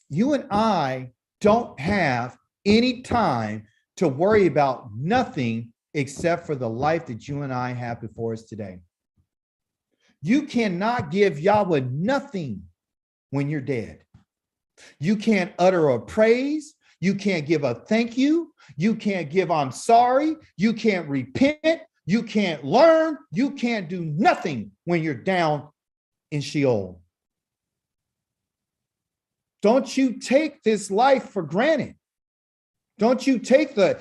You and I don't have any time to worry about nothing except for the life that you and I have before us today. You cannot give Yahweh nothing when you're dead. You can't utter a praise. You can't give a thank you. You can't give I'm sorry. You can't repent. You can't learn. You can't do nothing when you're down in Sheol. Don't you take this life for granted. Don't you take the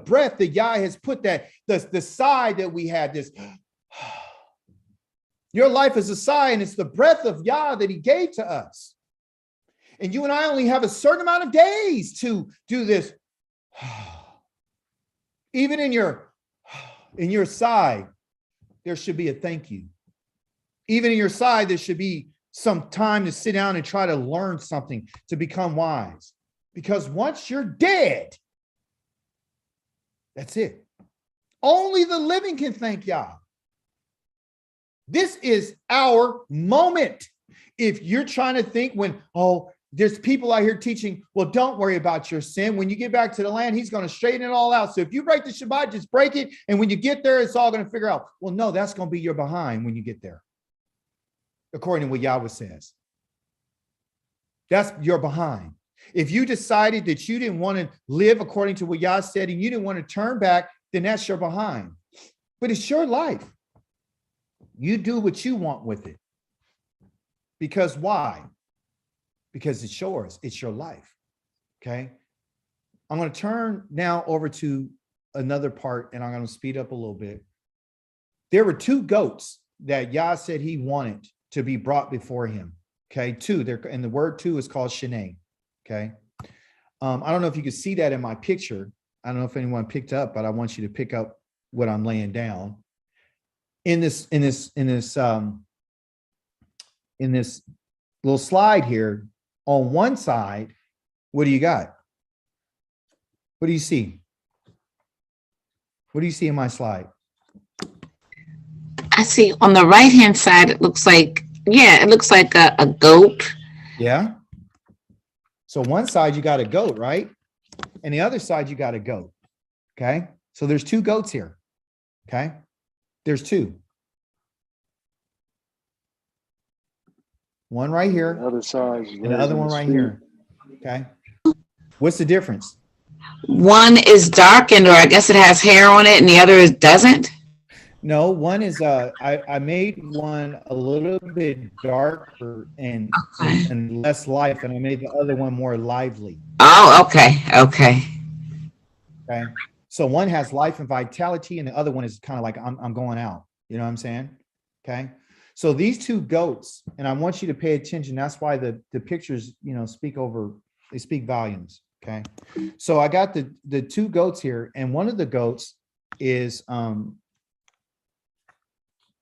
breath that Yah has put, that the sigh that we had, this. Your life is a sigh, and it's the breath of Yah that he gave to us. And you and I only have a certain amount of days to do this. Even in your sigh, there should be a thank you. Even in your sigh, there should be some time to sit down and try to learn something to become wise. Because once you're dead, that's it. Only the living can thank Yah. This is our moment. If you're trying to think there's people out here teaching, well, don't worry about your sin. When you get back to the land, he's going to straighten it all out. So if you break the Shabbat, just break it. And when you get there, it's all going to figure out. Well, no, that's going to be your behind when you get there. According to what Yahweh says. That's your behind. If you decided that you didn't want to live according to what Yah said and you didn't want to turn back, then that's your behind. But it's your life. You do what you want with it. Because why? Because it's yours. It's your life. Okay. I'm going to turn now over to another part, and I'm going to speed up a little bit. There were two goats that Yah said he wanted to be brought before him. Okay. Two there. And the word two is called Shanae. Okay. I don't know if you can see that in my picture. I don't know if anyone picked up, but I want you to pick up what I'm laying down. In this little slide here, on one side, what do you got? What do you see? What do you see in my slide? I see on the right-hand side, it looks like, a goat. Yeah. So one side you got a goat, right? And the other side you got a goat. Okay. So there's two goats here. Okay. There's two. One right here, The other side. and the other one right here. Okay. What's the difference? One is darkened, or I guess it has hair on it, and the other doesn't. No, one is I made one a little bit darker and less life, and I made the other one more lively. Oh, okay. Okay. So one has life and vitality, and the other one is kind of like I'm going out. You know what I'm saying? Okay. So these two goats, and I want you to pay attention. That's why the pictures, they speak volumes. Okay. So I got the two goats here, and one of the goats is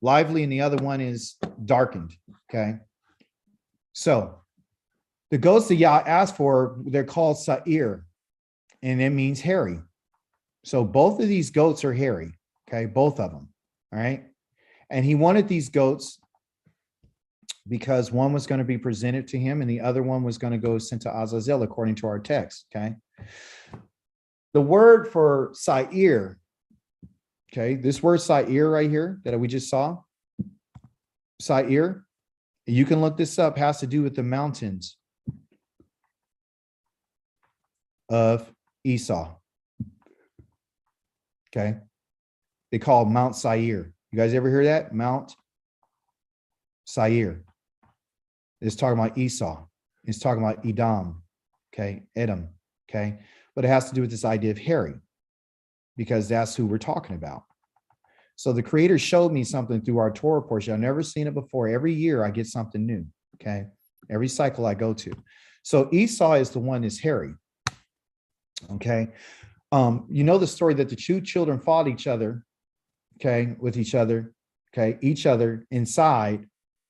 lively, and the other one is darkened. Okay. So the goats that Yah asked for, they're called Sa'ir, and it means hairy. So both of these goats are hairy. Okay. Both of them. All right. And he wanted these goats because one was going to be presented to him and the other one was going to go sent to Azazel, according to our text. Okay. The word for Sa'ir, okay, this word Sa'ir right here that we just saw, Sa'ir, you can look this up, has to do with the mountains of Esau. Okay. They call Mount Sa'ir. You guys ever hear that? Mount Sa'ir. It's talking about Esau. It's talking about Edom. Okay. Edom. Okay. But it has to do with this idea of hairy, because that's who we're talking about. So the Creator showed me something through our Torah portion. I've never seen it before. Every year I get something new. Okay. Every cycle I go to. So Esau is the one that's hairy. Okay. You know the story that the two children fought each other, okay, with each other, okay, each other inside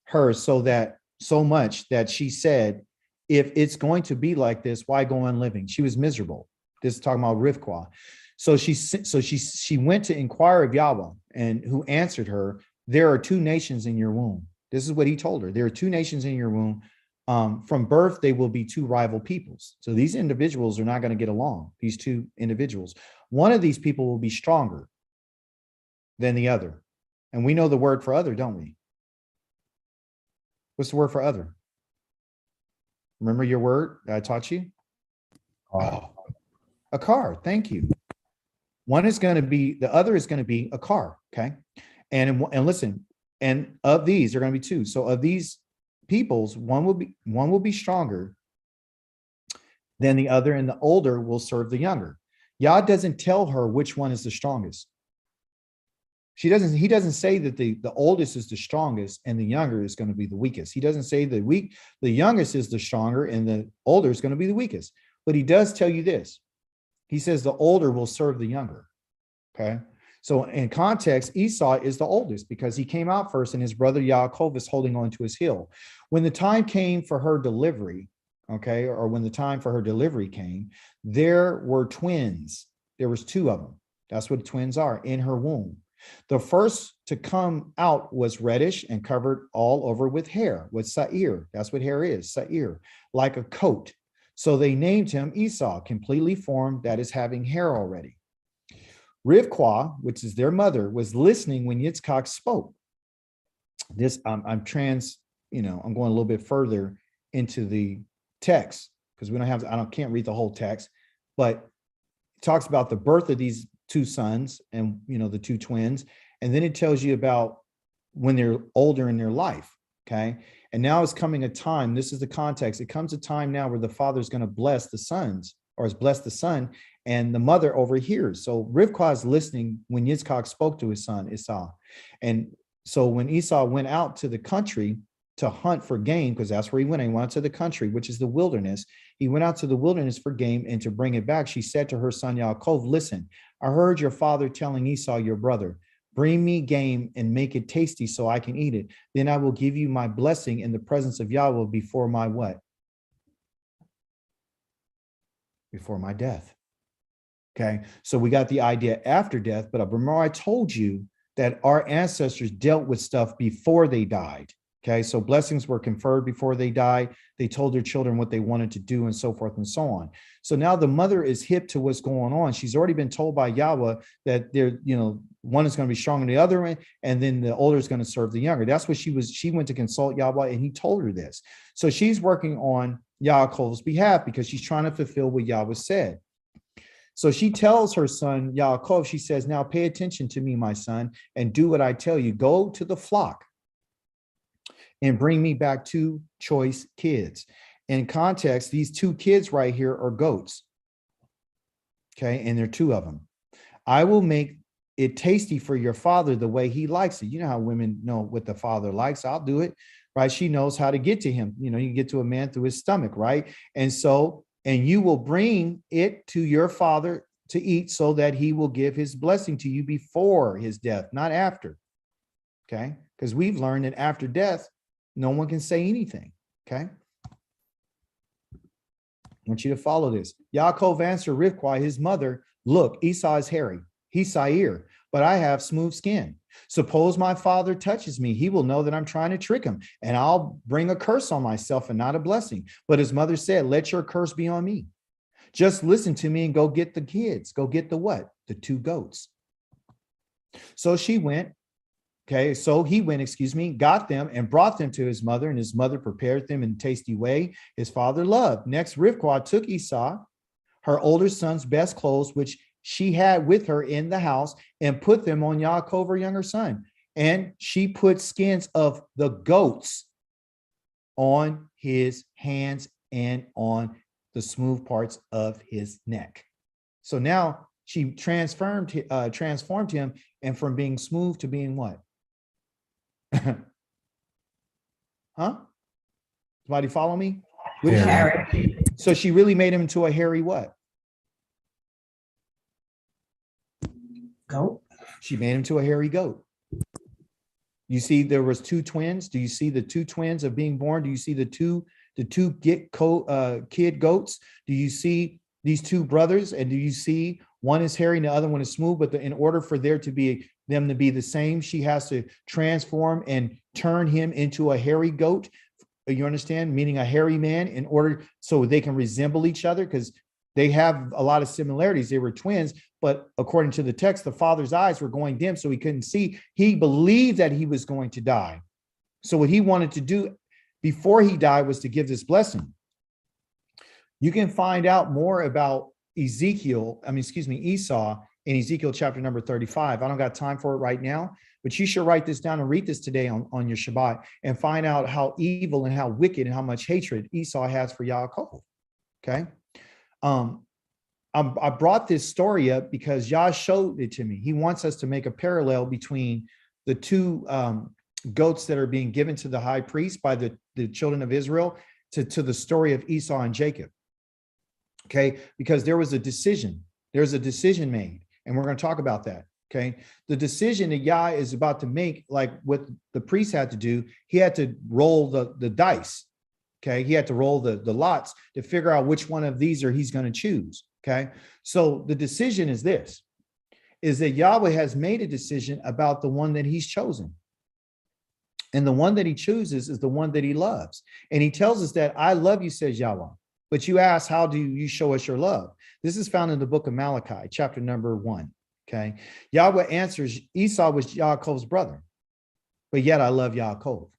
her, so much that she said, if it's going to be like this, why go on living? She was miserable. This is talking about Rivkah. So she went to inquire of Yahweh, and who answered her, there are two nations in your womb. This is what he told her. There are two nations in your womb. From birth, they will be two rival peoples. So these individuals are not going to get along. These two individuals. One of these people will be stronger than the other. And we know the word for other, don't we? What's the word for other? Remember your word that I taught you? Oh, A car. Thank you. One is going to be, the other is going to be a car. Okay. And listen, and of these, there are going to be two. So of these peoples, one will be stronger than the other, and the older will serve the younger. Yah doesn't tell her which one is the strongest. He doesn't say that the oldest is the strongest and the younger is going to be the weakest. He doesn't say the youngest is the stronger and the older is going to be the weakest. But he does tell you this. He says the older will serve the younger. Okay. So in context, Esau is the oldest because he came out first and his brother Yaakov is holding on to his heel. When the time came for her delivery, okay, or when the time for her delivery came, there were twins. There was two of them. That's what twins are in her womb. The first to come out was reddish and covered all over with hair, with Sa'ir. That's what hair is, Sa'ir, like a coat. So they named him Esau, completely formed, that is having hair already. Rivkah, which is their mother, was listening when Yitzchak spoke. This I'm going a little bit further into the text because we don't have, can't read the whole text, but it talks about the birth of these two sons and, the two twins. And then it tells you about when they're older in their life. Okay. And now is coming a time, this is the context. It comes a time now where the father is going to bless the sons, or has blessed the son, and the mother overhears. So Rivkah is listening when Yitzchak spoke to his son Esau. And so when Esau went out to the country to hunt for game, because that's where he went. He went out to the country, which is the wilderness. He went out to the wilderness for game and to bring it back. She said to her son Yaakov, listen, I heard your father telling Esau, your brother, bring me game and make it tasty so I can eat it. Then I will give you my blessing in the presence of Yahweh before my what? Before my death. Okay, so we got the idea after death, but remember I told you that our ancestors dealt with stuff before they died. Okay, so blessings were conferred before they died. They told their children what they wanted to do and so forth and so on. So now the mother is hip to what's going on. She's already been told by Yahweh that they're, one is going to be stronger than the other, and then the older is going to serve the younger. That's what she went to consult Yahweh, and he told her this. So she's working on Yaakov's behalf because she's trying to fulfill what Yahweh said. So she tells her son Yaakov, she says, now pay attention to me, my son, and do what I tell you. Go to the flock and bring me back 2 choice kids. In context, these 2 kids right here are goats. Okay, and there are 2 of them. I will make it tasty for your father the way he likes it. You know how women know what the father likes. I'll do it, right? She knows how to get to him. You can get to a man through his stomach, right? And you will bring it to your father to eat so that he will give his blessing to you before his death, not after. Okay, because we've learned that after death, no one can say anything. Okay. I want you to follow this. Yaakov answered Rivkah, his mother, look, Esau is hairy. He's Sair, but I have smooth skin. Suppose my father touches me, he will know that I'm trying to trick him, and I'll bring a curse on myself and not a blessing. But his mother said, let your curse be on me. Just listen to me and go get the kids. Go get the what? The 2 goats. So she went. Okay, so he went, got them and brought them to his mother, and his mother prepared them in a tasty way his father loved. Next, Rivkah took Esau, her older son's best clothes, which she had with her in the house, and put them on Yaakov, her younger son. And she put skins of the goats on his hands and on the smooth parts of his neck. So now she transformed him, and from being smooth to being what? Huh? Somebody follow me? Hairy. So she really made him into a hairy what? Goat. She made him to a hairy goat. You see, there was 2 twins. Do you see the 2 twins of being born? Do you see the two kid goats? Do you see these 2 brothers? And do you see one is hairy and the other one is smooth? But in order for them to be the same, she has to transform and turn him into a hairy goat. You understand? Meaning a hairy man, in order so they can resemble each other, because they have a lot of similarities. They were twins, but according to the text, the father's eyes were going dim, so he couldn't see. He believed that he was going to die. So what he wanted to do before he died was to give this blessing. You can find out more about Esau in Ezekiel chapter number 35. I don't got time for it right now, but you should write this down and read this today on your Shabbat and find out how evil and how wicked and how much hatred Esau has for Yaakov. Okay. I brought this story up because Yah showed it to me. He wants us to make a parallel between the 2 goats that are being given to the high priest by the children of Israel to the story of Esau and Jacob. Okay, because there was a decision. There's a decision made, and we're going to talk about that. Okay, the decision that Yah is about to make, like what the priest had to do, he had to roll the dice. Okay, he had to roll the lots to figure out which one of these he's going to choose. Okay, so the decision is this, is that Yahweh has made a decision about the one that he's chosen. And the one that he chooses is the one that he loves. And he tells us that I love you, says Yahweh. But you ask, how do you show us your love? This is found in the book of Malachi, chapter number 1. Okay, Yahweh answers, Esau was Yaakov's brother, but yet I love Yaakov,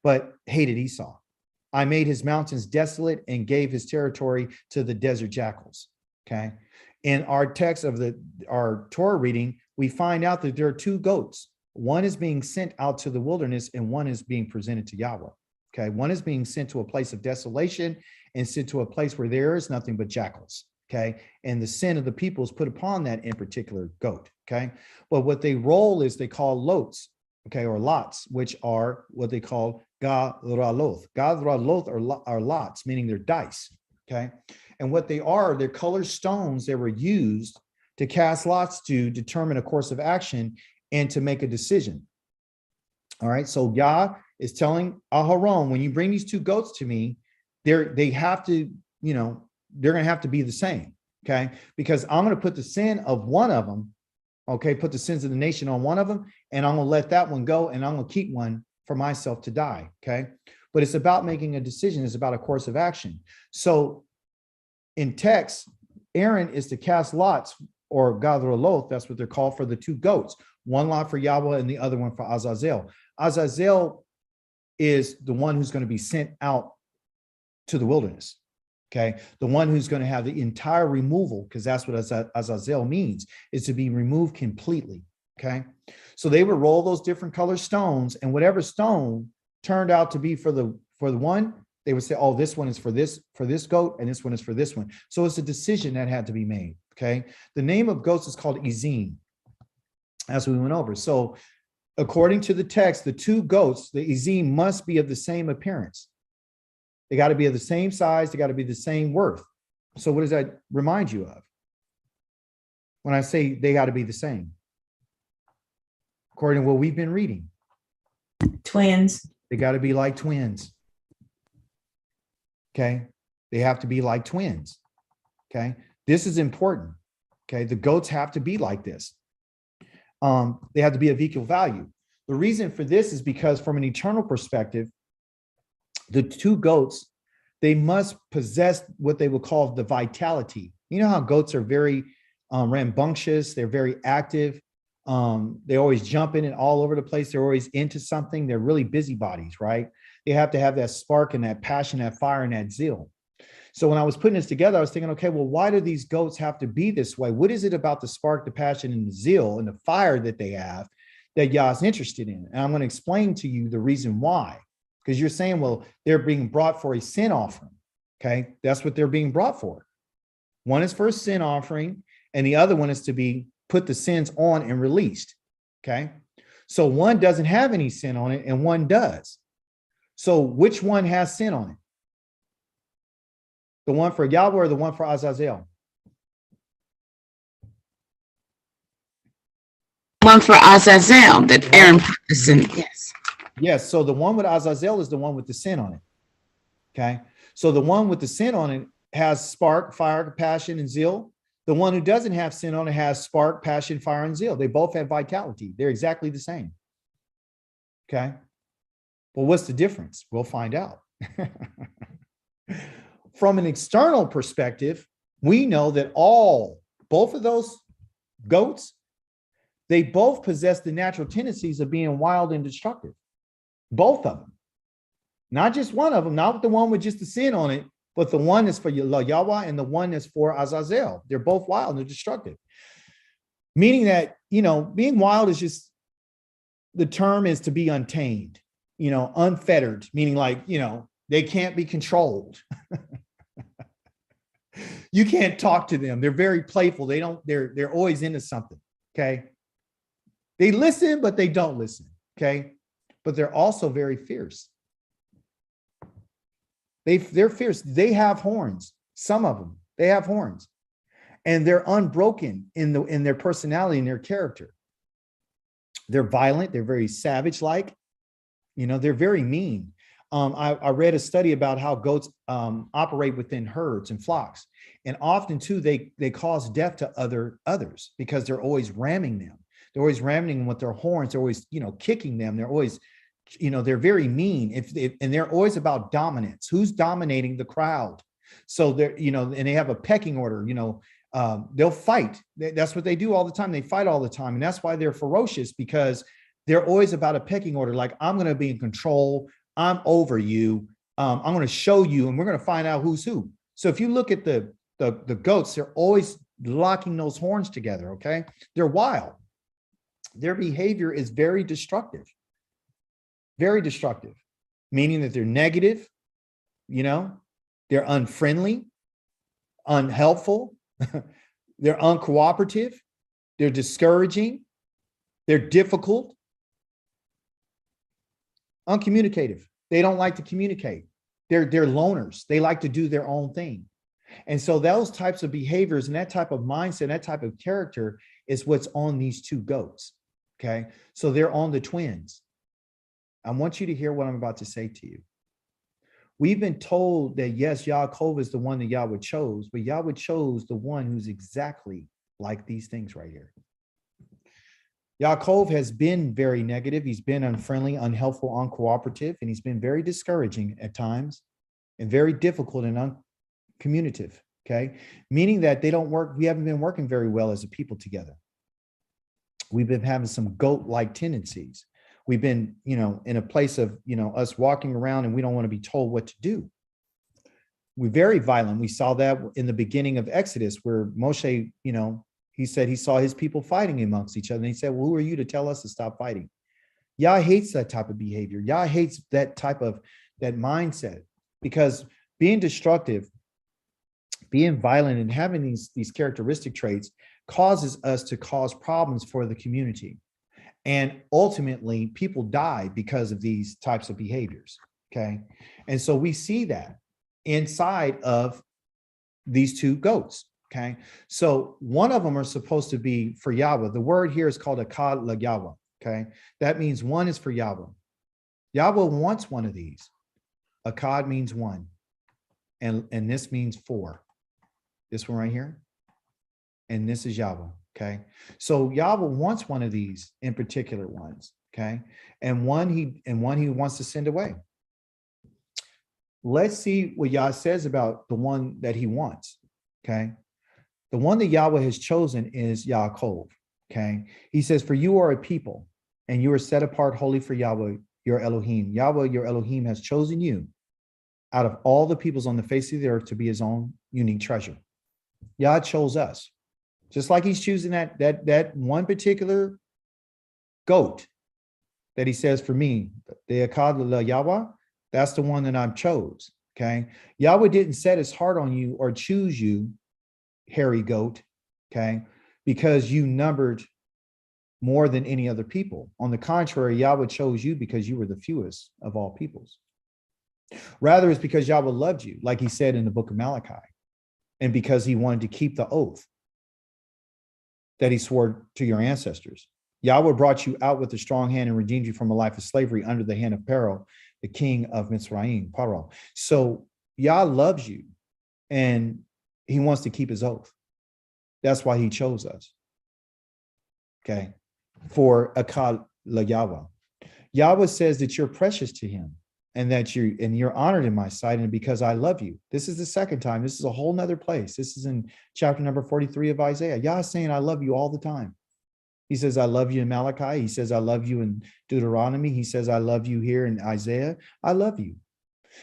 but hated Esau. I made his mountains desolate and gave his territory to the desert jackals. Okay, In our text of our Torah reading, we find out that there are two goats. One is being sent out to the wilderness and one is being presented to Yahweh. Okay. One is being sent to a place of desolation and sent to a place where there is nothing but jackals. Okay. And the sin of the people is put upon that in particular goat. Okay. But what they roll is they call lots. Okay. Or lots, which are what they call gadraloth. Gadraloth are lots, meaning they're dice. Okay. And what they are, they're colored stones that were used to cast lots to determine a course of action and to make a decision. All right. So Yah is telling Aharon, when you bring these two goats to me, they have to, they're going to have to be the same. Okay. Because I'm going to put the sin of one of them. Okay. Put the sins of the nation on one of them, and I'm going to let that one go, and I'm going to keep one for myself to die. Okay. But it's about making a decision. It's about a course of action. So in text, Aaron is to cast lots, or gadraloth, that's what they're called, for the two goats. One lot for Yahweh and the other one for Azazel. Azazel is the one who's going to be sent out to the wilderness. Okay. The one who's going to have the entire removal, because that's what Azazel means, is to be removed completely. Okay. So they would roll those different color stones, and whatever stone turned out to be for the one, they would say, oh, this one is for this goat, and this one is for this one. So it's a decision that had to be made. Okay. The name of goats is called Ezim, as we went over. So according to the text, the two goats, the Ezim, must be of the same appearance. They got to be of the same size. They got to be the same worth. So what does that remind you of when I say they got to be the same? According to what we've been reading, Twins. they got to be like twins. Okay. They have to be like twins. Okay. This is important. Okay. The goats have to be like this. They have to be of equal value. The reason for this is because from an eternal perspective, the two goats, they must possess what they would call the vitality. You know how goats are very rambunctious. They're very active. They always jumping and all over the place. They're always into something. They're really busybodies, right? They have to have that spark and that passion, that fire and that zeal. So when I was putting this together, I was thinking, okay, well, why do these goats have to be this way? What is it about the spark, the passion, and the zeal and the fire that they have that Yah's interested in? And I'm going to explain to you the reason why. Because you're saying, well, they're being brought for a sin offering. Okay, that's what they're being brought for. One is for a sin offering, and the other one is to be put the sins on and released. Okay, so one doesn't have any sin on it, and one does. So which one has sin on it? The one for Yahweh or the one for Azazel? One for Azazel that Aaron put us in. Yes. Yes. So the one with Azazel is the one with the sin on it. Okay. So the one with the sin on it has spark, fire, passion, and zeal. The one who doesn't have sin on it has spark, passion, fire, and zeal. They both have vitality. They're exactly the same. Okay. Well, what's the difference? We'll find out. From an external perspective, we know that both of those goats, they both possess the natural tendencies of being wild and destructive. Both of them. Not just one of them, not the one with just the sin on it, but the one that's for Yahweh and the one that's for Azazel. They're both wild and destructive. Meaning that, being wild is just, the term is to be untamed, unfettered, meaning like, they can't be controlled. You can't talk to them. They're very playful. They're always into something. Okay. They listen, but they don't listen. Okay. But they're also very fierce. They're fierce. They have horns. Some of them, they have horns, and they're unbroken in their personality and their character. They're violent. They're very savage-like. They're very mean. I read a study about how goats operate within herds and flocks. And often too, they cause death to others because they're always ramming them. They're always ramming them with their horns. They're always, kicking them. They're always, they're very mean. And they're always about dominance. Who's dominating the crowd? So they're, and they have a pecking order, they'll fight. That's what they do all the time. They fight all the time. And that's why they're ferocious, because they're always about a pecking order. Like, I'm going to be in control. I'm over you. I'm going to show you, and we're going to find out who's who. So if you look at the goats, they're always locking those horns together, okay? They're wild. Their behavior is very destructive, meaning that they're negative, they're unfriendly, unhelpful, they're uncooperative, they're discouraging, they're difficult, uncommunicative. They don't like to communicate. They're loners. They like to do their own thing. And so those types of behaviors and that type of mindset, that type of character is what's on these two goats. Okay. So they're on the twins. I want you to hear what I'm about to say to you. We've been told that, yes, Yaakov is the one that Yahweh chose, but Yahweh chose the one who's exactly like these things right here. Yaakov has been very negative. He's been unfriendly, unhelpful, uncooperative, and he's been very discouraging at times and very difficult and uncommunicative, okay? Meaning that they don't work, we haven't been working very well as a people together. We've been having some goat-like tendencies. We've been, in a place of, us walking around and we don't want to be told what to do. We're very violent. We saw that in the beginning of Exodus where Moshe, he said he saw his people fighting amongst each other. And he said, well, who are you to tell us to stop fighting? Yah hates that type of behavior. Yah hates that mindset, because being destructive, being violent, and having these characteristic traits causes us to cause problems for the community. And ultimately, people die because of these types of behaviors, okay? And so we see that inside of these two goats. Okay, so one of them are supposed to be for Yahweh. The word here is called Akkad la Yahweh. Okay, that means one is for Yahweh. Yahweh wants one of these. Akkad means one, and this means four. This one right here, and this is Yahweh. Okay, so Yahweh wants one of these in particular ones. Okay, and one he wants to send away. Let's see what Yah says about the one that he wants. Okay. The one that Yahweh has chosen is Yaakov, okay? He says, for you are a people, and you are set apart wholly for Yahweh, your Elohim. Yahweh, your Elohim, has chosen you out of all the peoples on the face of the earth to be his own unique treasure. Yah chose us. Just like he's choosing that one particular goat that he says, for me, the Akkad la Yahweh, that's the one that I've chose, okay? Yahweh didn't set his heart on you or choose you, hairy goat, okay, because you numbered more than any other people. On the contrary, Yahweh chose you because you were the fewest of all peoples. Rather, it's because Yahweh loved you, like he said in the book of Malachi, and because he wanted to keep the oath that he swore to your ancestors. Yahweh brought you out with a strong hand and redeemed you from a life of slavery under the hand of Pharaoh, the king of Mitzrayim, Paro. So Yah loves you, and he wants to keep his oath. That's why he chose us. Okay. For Akkad la Yahweh. Yahweh says that you're precious to him and that you're honored in my sight, and because I love you. This is the second time. This is a whole nother place. This is in chapter number 43 of Isaiah. Yah is saying, I love you all the time. He says, I love you in Malachi. He says, I love you in Deuteronomy. He says, I love you here in Isaiah. I love you.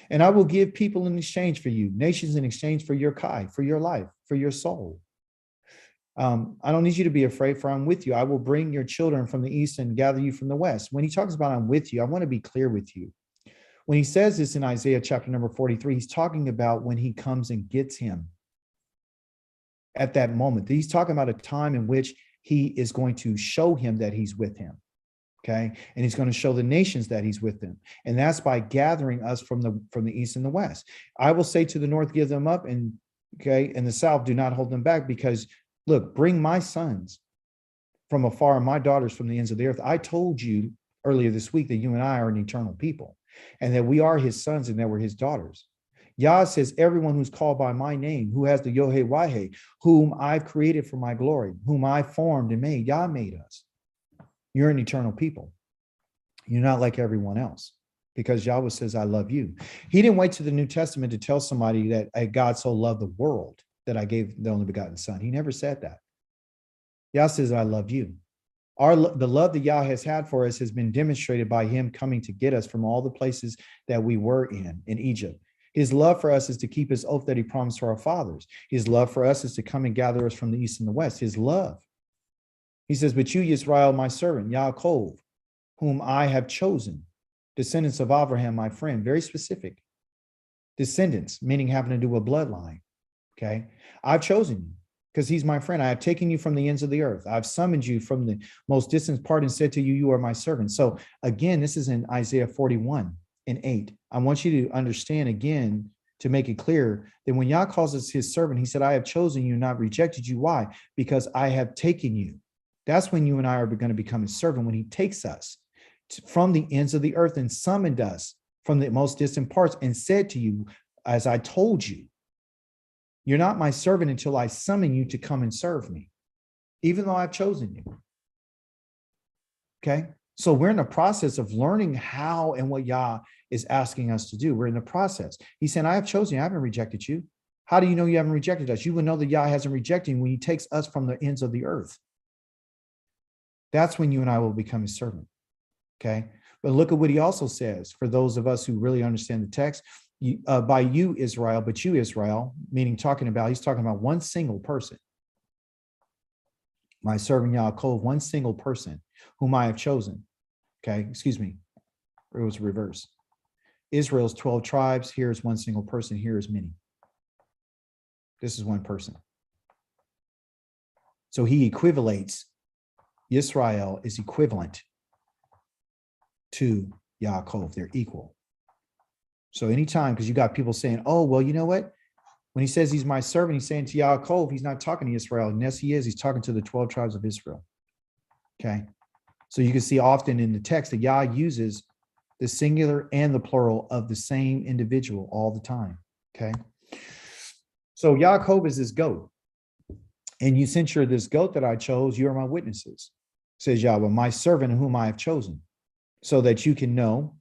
And I will give people in exchange for you, nations in exchange for your kai, for your life, for your soul. I don't need you to be afraid, for I'm with you. I will bring your children from the east and gather you from the west. When he talks about I'm with you, I want to be clear with you. When he says this in Isaiah chapter number 43, he's talking about when he comes and gets him at that moment. He's talking about a time in which he is going to show him that he's with him. Okay. And he's going to show the nations that he's with them. And that's by gathering us from the east and the west. I will say to the north, give them up, and the south, do not hold them back, because look, bring my sons from afar and my daughters from the ends of the earth. I told you earlier this week that you and I are an eternal people, and that we are his sons and that we're his daughters. Yah says, everyone who's called by my name, who has the Yohe-Wahe, whom I've created for my glory, whom I formed and made. Yah made us. You're an eternal people. You're not like everyone else, because Yahweh says, I love you. He didn't wait to the New Testament to tell somebody that God so loved the world that I gave the only begotten son. He never said that. Yah says, I love you. The love that Yah has had for us has been demonstrated by him coming to get us from all the places that we were in Egypt. His love for us is to keep his oath that he promised to our fathers. His love for us is to come and gather us from the east and the west. His love. He says, but you, Israel, my servant, Yaakov, whom I have chosen, descendants of Abraham, my friend, very specific. Descendants, meaning having to do with bloodline. Okay. I've chosen you because he's my friend. I have taken you from the ends of the earth. I've summoned you from the most distant part and said to you, you are my servant. So again, this is in Isaiah 41:8. I want you to understand again, to make it clear that when Yah calls us his servant, he said, I have chosen you, not rejected you. Why? Because I have taken you. That's when you and I are going to become his servant, when he takes us from the ends of the earth and summoned us from the most distant parts and said to you, as I told you, you're not my servant until I summon you to come and serve me, even though I've chosen you. Okay. So we're in the process of learning how and what Yah is asking us to do. We're in the process. He said, I have chosen you. I haven't rejected you. How do you know you haven't rejected us? You would know that Yah hasn't rejected you when he takes us from the ends of the earth. That's when you and I will become his servant. Okay. But look at what he also says for those of us who really understand the text. By you, Israel, but you, Israel, meaning he's talking about one single person. My servant Yaakov, one single person whom I have chosen. Okay, excuse me. It was reverse. Israel's 12 tribes. Here's one single person. Here is many. This is one person. So he equivalates. Israel is equivalent to Yaakov. They're equal. So anytime, because you got people saying, oh, well, you know what? When he says he's my servant, he's saying to Yaakov, he's not talking to Israel. And yes, he is. He's talking to the 12 tribes of Israel. Okay. So you can see often in the text that Yah uses the singular and the plural of the same individual all the time. Okay. So Yaakov is this goat. And you, since you're this goat that I chose, you are my witnesses, says Yahweh, my servant whom I have chosen, so that you can know,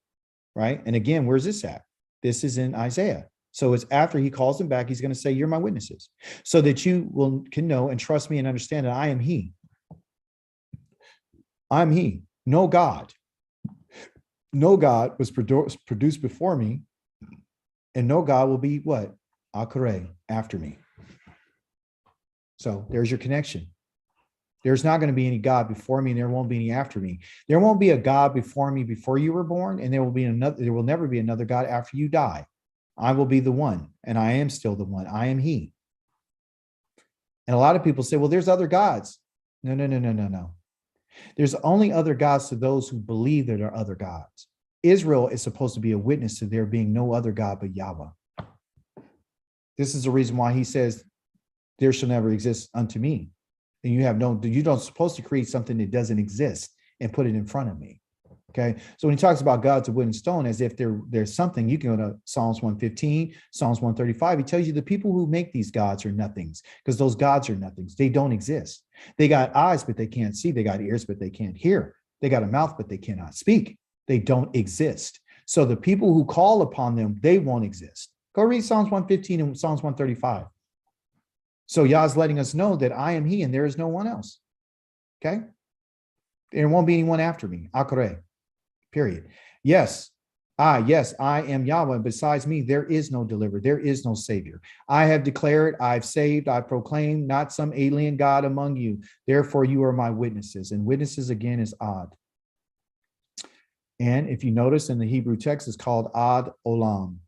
right? And again, where's this at? This is in Isaiah. So it's after he calls them back, he's going to say, you're my witnesses, so that you can know and trust me and understand that I am he. I'm he. No God. No God was produced before me, and no God will be what? Akarith, after me. So there's your connection. There's not going to be any God before me, and there won't be any after me. There won't be a God before me before you were born, and there will never be another God after you die. I will be the one, and I am still the one. I am he. And a lot of people say, well, there's other gods. No. There's only other gods to those who believe that there are other gods. Israel is supposed to be a witness to there being no other God but Yahweh. This is the reason why he says, there shall never exist unto me. And you don't supposed to create something that doesn't exist and put it in front of me. Okay. So when he talks about gods of wood and stone, as if there's something, you can go to Psalms 115, Psalms 135. He tells you the people who make these gods are nothings, because those gods are nothings. They don't exist. They got eyes, but they can't see. They got ears, but they can't hear. They got a mouth, but they cannot speak. They don't exist. So the people who call upon them, they won't exist. Go read Psalms 115 and Psalms 135. So Yah's letting us know that I am he and there is no one else. Okay. There won't be anyone after me. Akarith. Period. Yes, I am Yahweh. Besides me, there is no deliverer. There is no savior. I have declared, I've saved, I proclaim, not some alien God among you. Therefore, you are my witnesses. And witnesses again is Ad. And if you notice in the Hebrew text, it's called Ad Olam.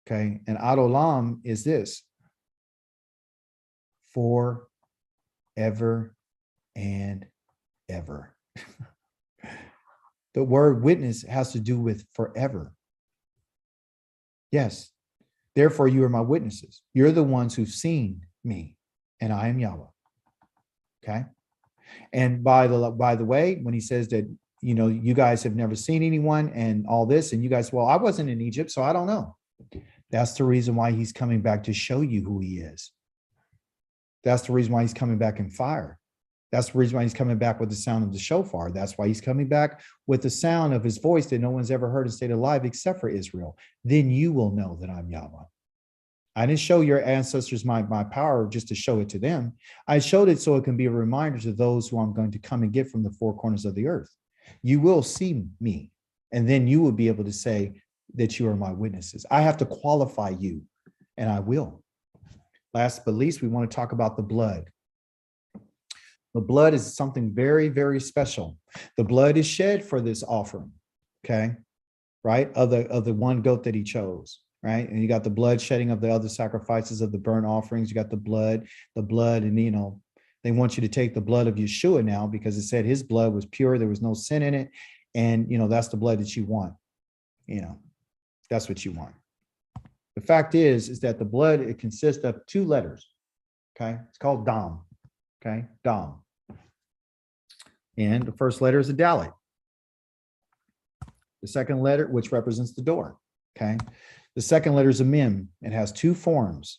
Okay. And Ad Olam is this: forever and ever. The word witness has to do with forever. Yes. Therefore, you are my witnesses. You're the ones who've seen me, and I am Yahweh. Okay. And by the way, when he says that, you guys have never seen anyone and all this, and you guys, well, I wasn't in Egypt, so I don't know. That's the reason why he's coming back, to show you who he is. That's the reason why he's coming back in fire. That's the reason why he's coming back with the sound of the shofar. That's why he's coming back with the sound of his voice that no one's ever heard and stayed alive except for Israel. Then you will know that I'm Yahweh. I didn't show your ancestors my power just to show it to them. I showed it so it can be a reminder to those who I'm going to come and get from the four corners of the earth. You will see me, and then you will be able to say, that you are my witnesses. I have to qualify you, and I will. Last but least, we want to talk about the blood. The blood is something very, very special. The blood is shed for this offering, okay? Right? Of the one goat that he chose, right? And you got the blood shedding of the other sacrifices of the burnt offerings. You got the blood, and you know, they want you to take the blood of Yeshua now because it said his blood was pure. There was no sin in it. And, you know, that's the blood that you want. You know, that's what you want. The fact is that the blood, it consists of 2 letters. Okay. It's called Dam. Okay. Dam. And the first letter is a Dalet. The second letter, which represents the door. Okay. The second letter is a Mem. It has 2 forms.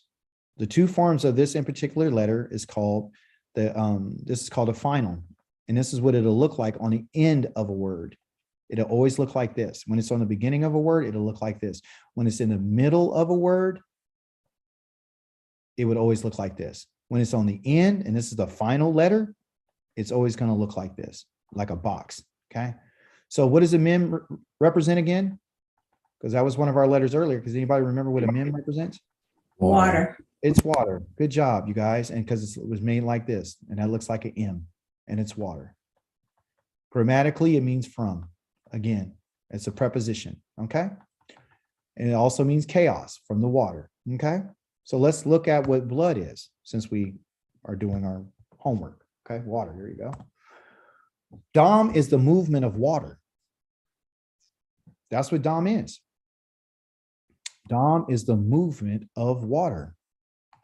The 2 forms of this in particular letter is called this is called a final. And this is what it'll look like on the end of a word. It'll always look like this. When it's on the beginning of a word, it'll look like this. When it's in the middle of a word, it would always look like this. When it's on the end, and this is the final letter, it's always going to look like this, like a box. Okay. So what does a mem represent again? Because that was one of our letters earlier. Does anybody remember what a mem represents? Water. It's water. Good job, you guys. And because it was made like this, and that looks like an M, and it's water. Grammatically, it means from. Again, it's a preposition. Okay. And it also means chaos, from the water. Okay. So let's look at what blood is since we are doing our homework. Okay. Water. Here you go. Dam is the movement of water. That's what Dam is. Dam is the movement of water.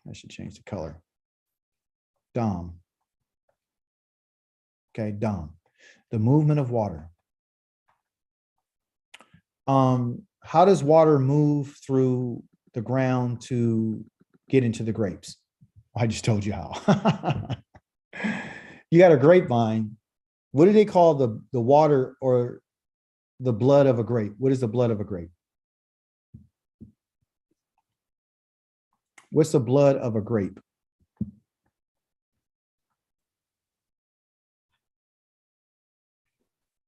I should change the color. Dam. Okay, Dam. The movement of water. How does water move through the ground to get into the grapes? I just told you how. You got a grapevine. What do they call the water or the blood of a grape? What is the blood of a grape? What's the blood of a grape?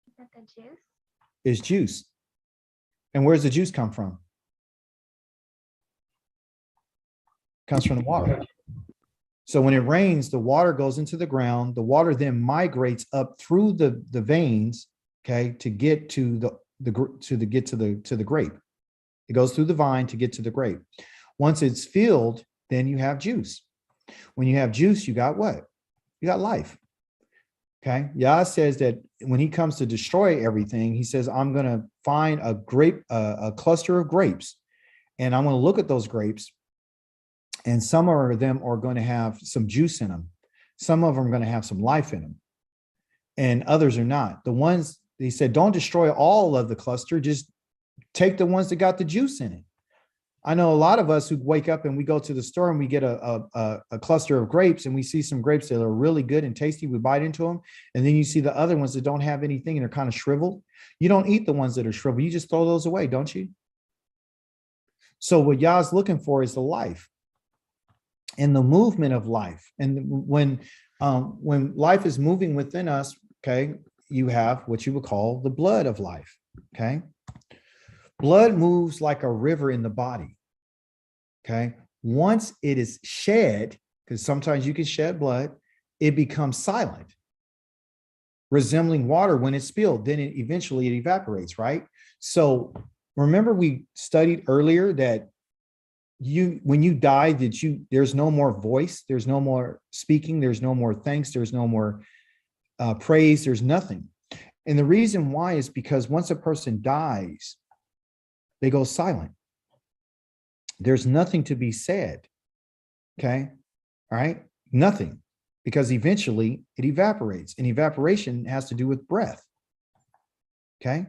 Is that the juice? It's juice. And where's the juice come from? Comes from the water. So when it rains, the water goes into the ground. The water then migrates up through the veins, okay, to get to the grape. It goes through the vine to get to the grape. Once it's filled, then you have juice. When you have juice, you got what? You got life. Okay. Yah says that when he comes to destroy everything, he says, I'm going to find a cluster of grapes, and I'm going to look at those grapes, and some of them are going to have some juice in them. Some of them are going to have some life in them, and others are not. The ones, he said, don't destroy all of the cluster, just take the ones that got the juice in it. I know a lot of us who wake up and we go to the store and we get a cluster of grapes, and we see some grapes that are really good and tasty. We bite into them. And then you see the other ones that don't have anything and are kind of shriveled. You don't eat the ones that are shriveled. You just throw those away, don't you? So what Yah's looking for is the life and the movement of life. And when life is moving within us, okay, you have what you would call the blood of life. Okay. Blood moves like a river in the body. Okay. Once it is shed, because sometimes you can shed blood, it becomes silent, resembling water when it's spilled. Then eventually it evaporates, right? So remember we studied earlier that when you die, there's no more voice, there's no more speaking, there's no more thanks, there's no more praise, there's nothing. And the reason why is because once a person dies, they go silent. There's nothing to be said. Okay. All right. Nothing, because eventually it evaporates, and evaporation has to do with breath. Okay.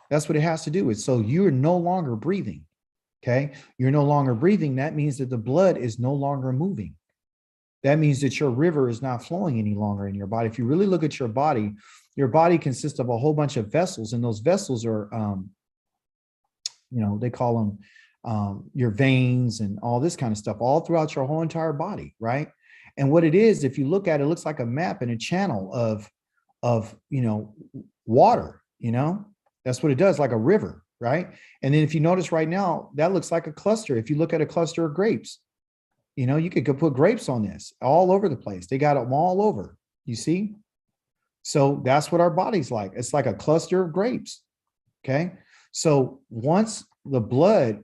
That's what it has to do with. So you're no longer breathing. Okay. You're no longer breathing. That means that the blood is no longer moving. That means that your river is not flowing any longer in your body. If you really look at your body consists of a whole bunch of vessels, and those vessels are, they call them your veins and all this kind of stuff all throughout your whole entire body, right? And what it is, if you look at it, it looks like a map and a channel of water, that's what it does, like a river. right? And then if you notice right now, that looks like a cluster. If you look at a cluster of grapes, you could go put grapes on this all over the place. They got them all over, you see? So that's what our body's like. It's like a cluster of grapes, okay? So once the blood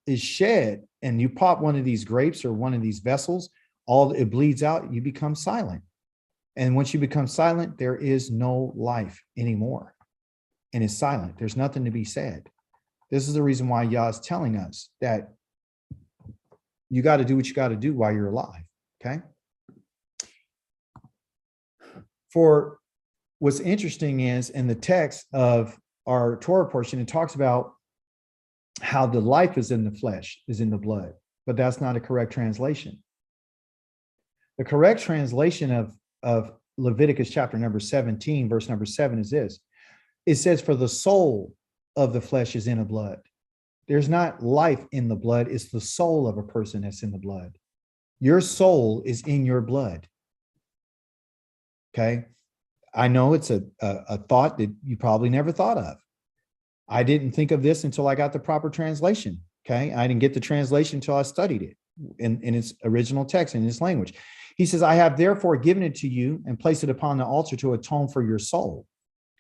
is shed and you pop one of these grapes or one of these vessels, it bleeds out, you become silent. And once you become silent, there is no life anymore. And it's silent. There's nothing to be said. This is the reason why Yah is telling us that you got to do what you got to do while you're alive, okay? For what's interesting is in the text of our Torah portion, it talks about how the life is in the flesh, is in the blood, but that's not a correct translation. The correct translation of Leviticus chapter number 17, verse number 7 is this. It says, for the soul of the flesh is in the blood. There's not life in the blood. It's the soul of a person that's in the blood. Your soul is in your blood. Okay. I know it's a thought that you probably never thought of. I didn't think of this until I got the proper translation. Okay. I didn't get the translation until I studied it in its original text, in its language. He says, I have therefore given it to you and placed it upon the altar to atone for your soul.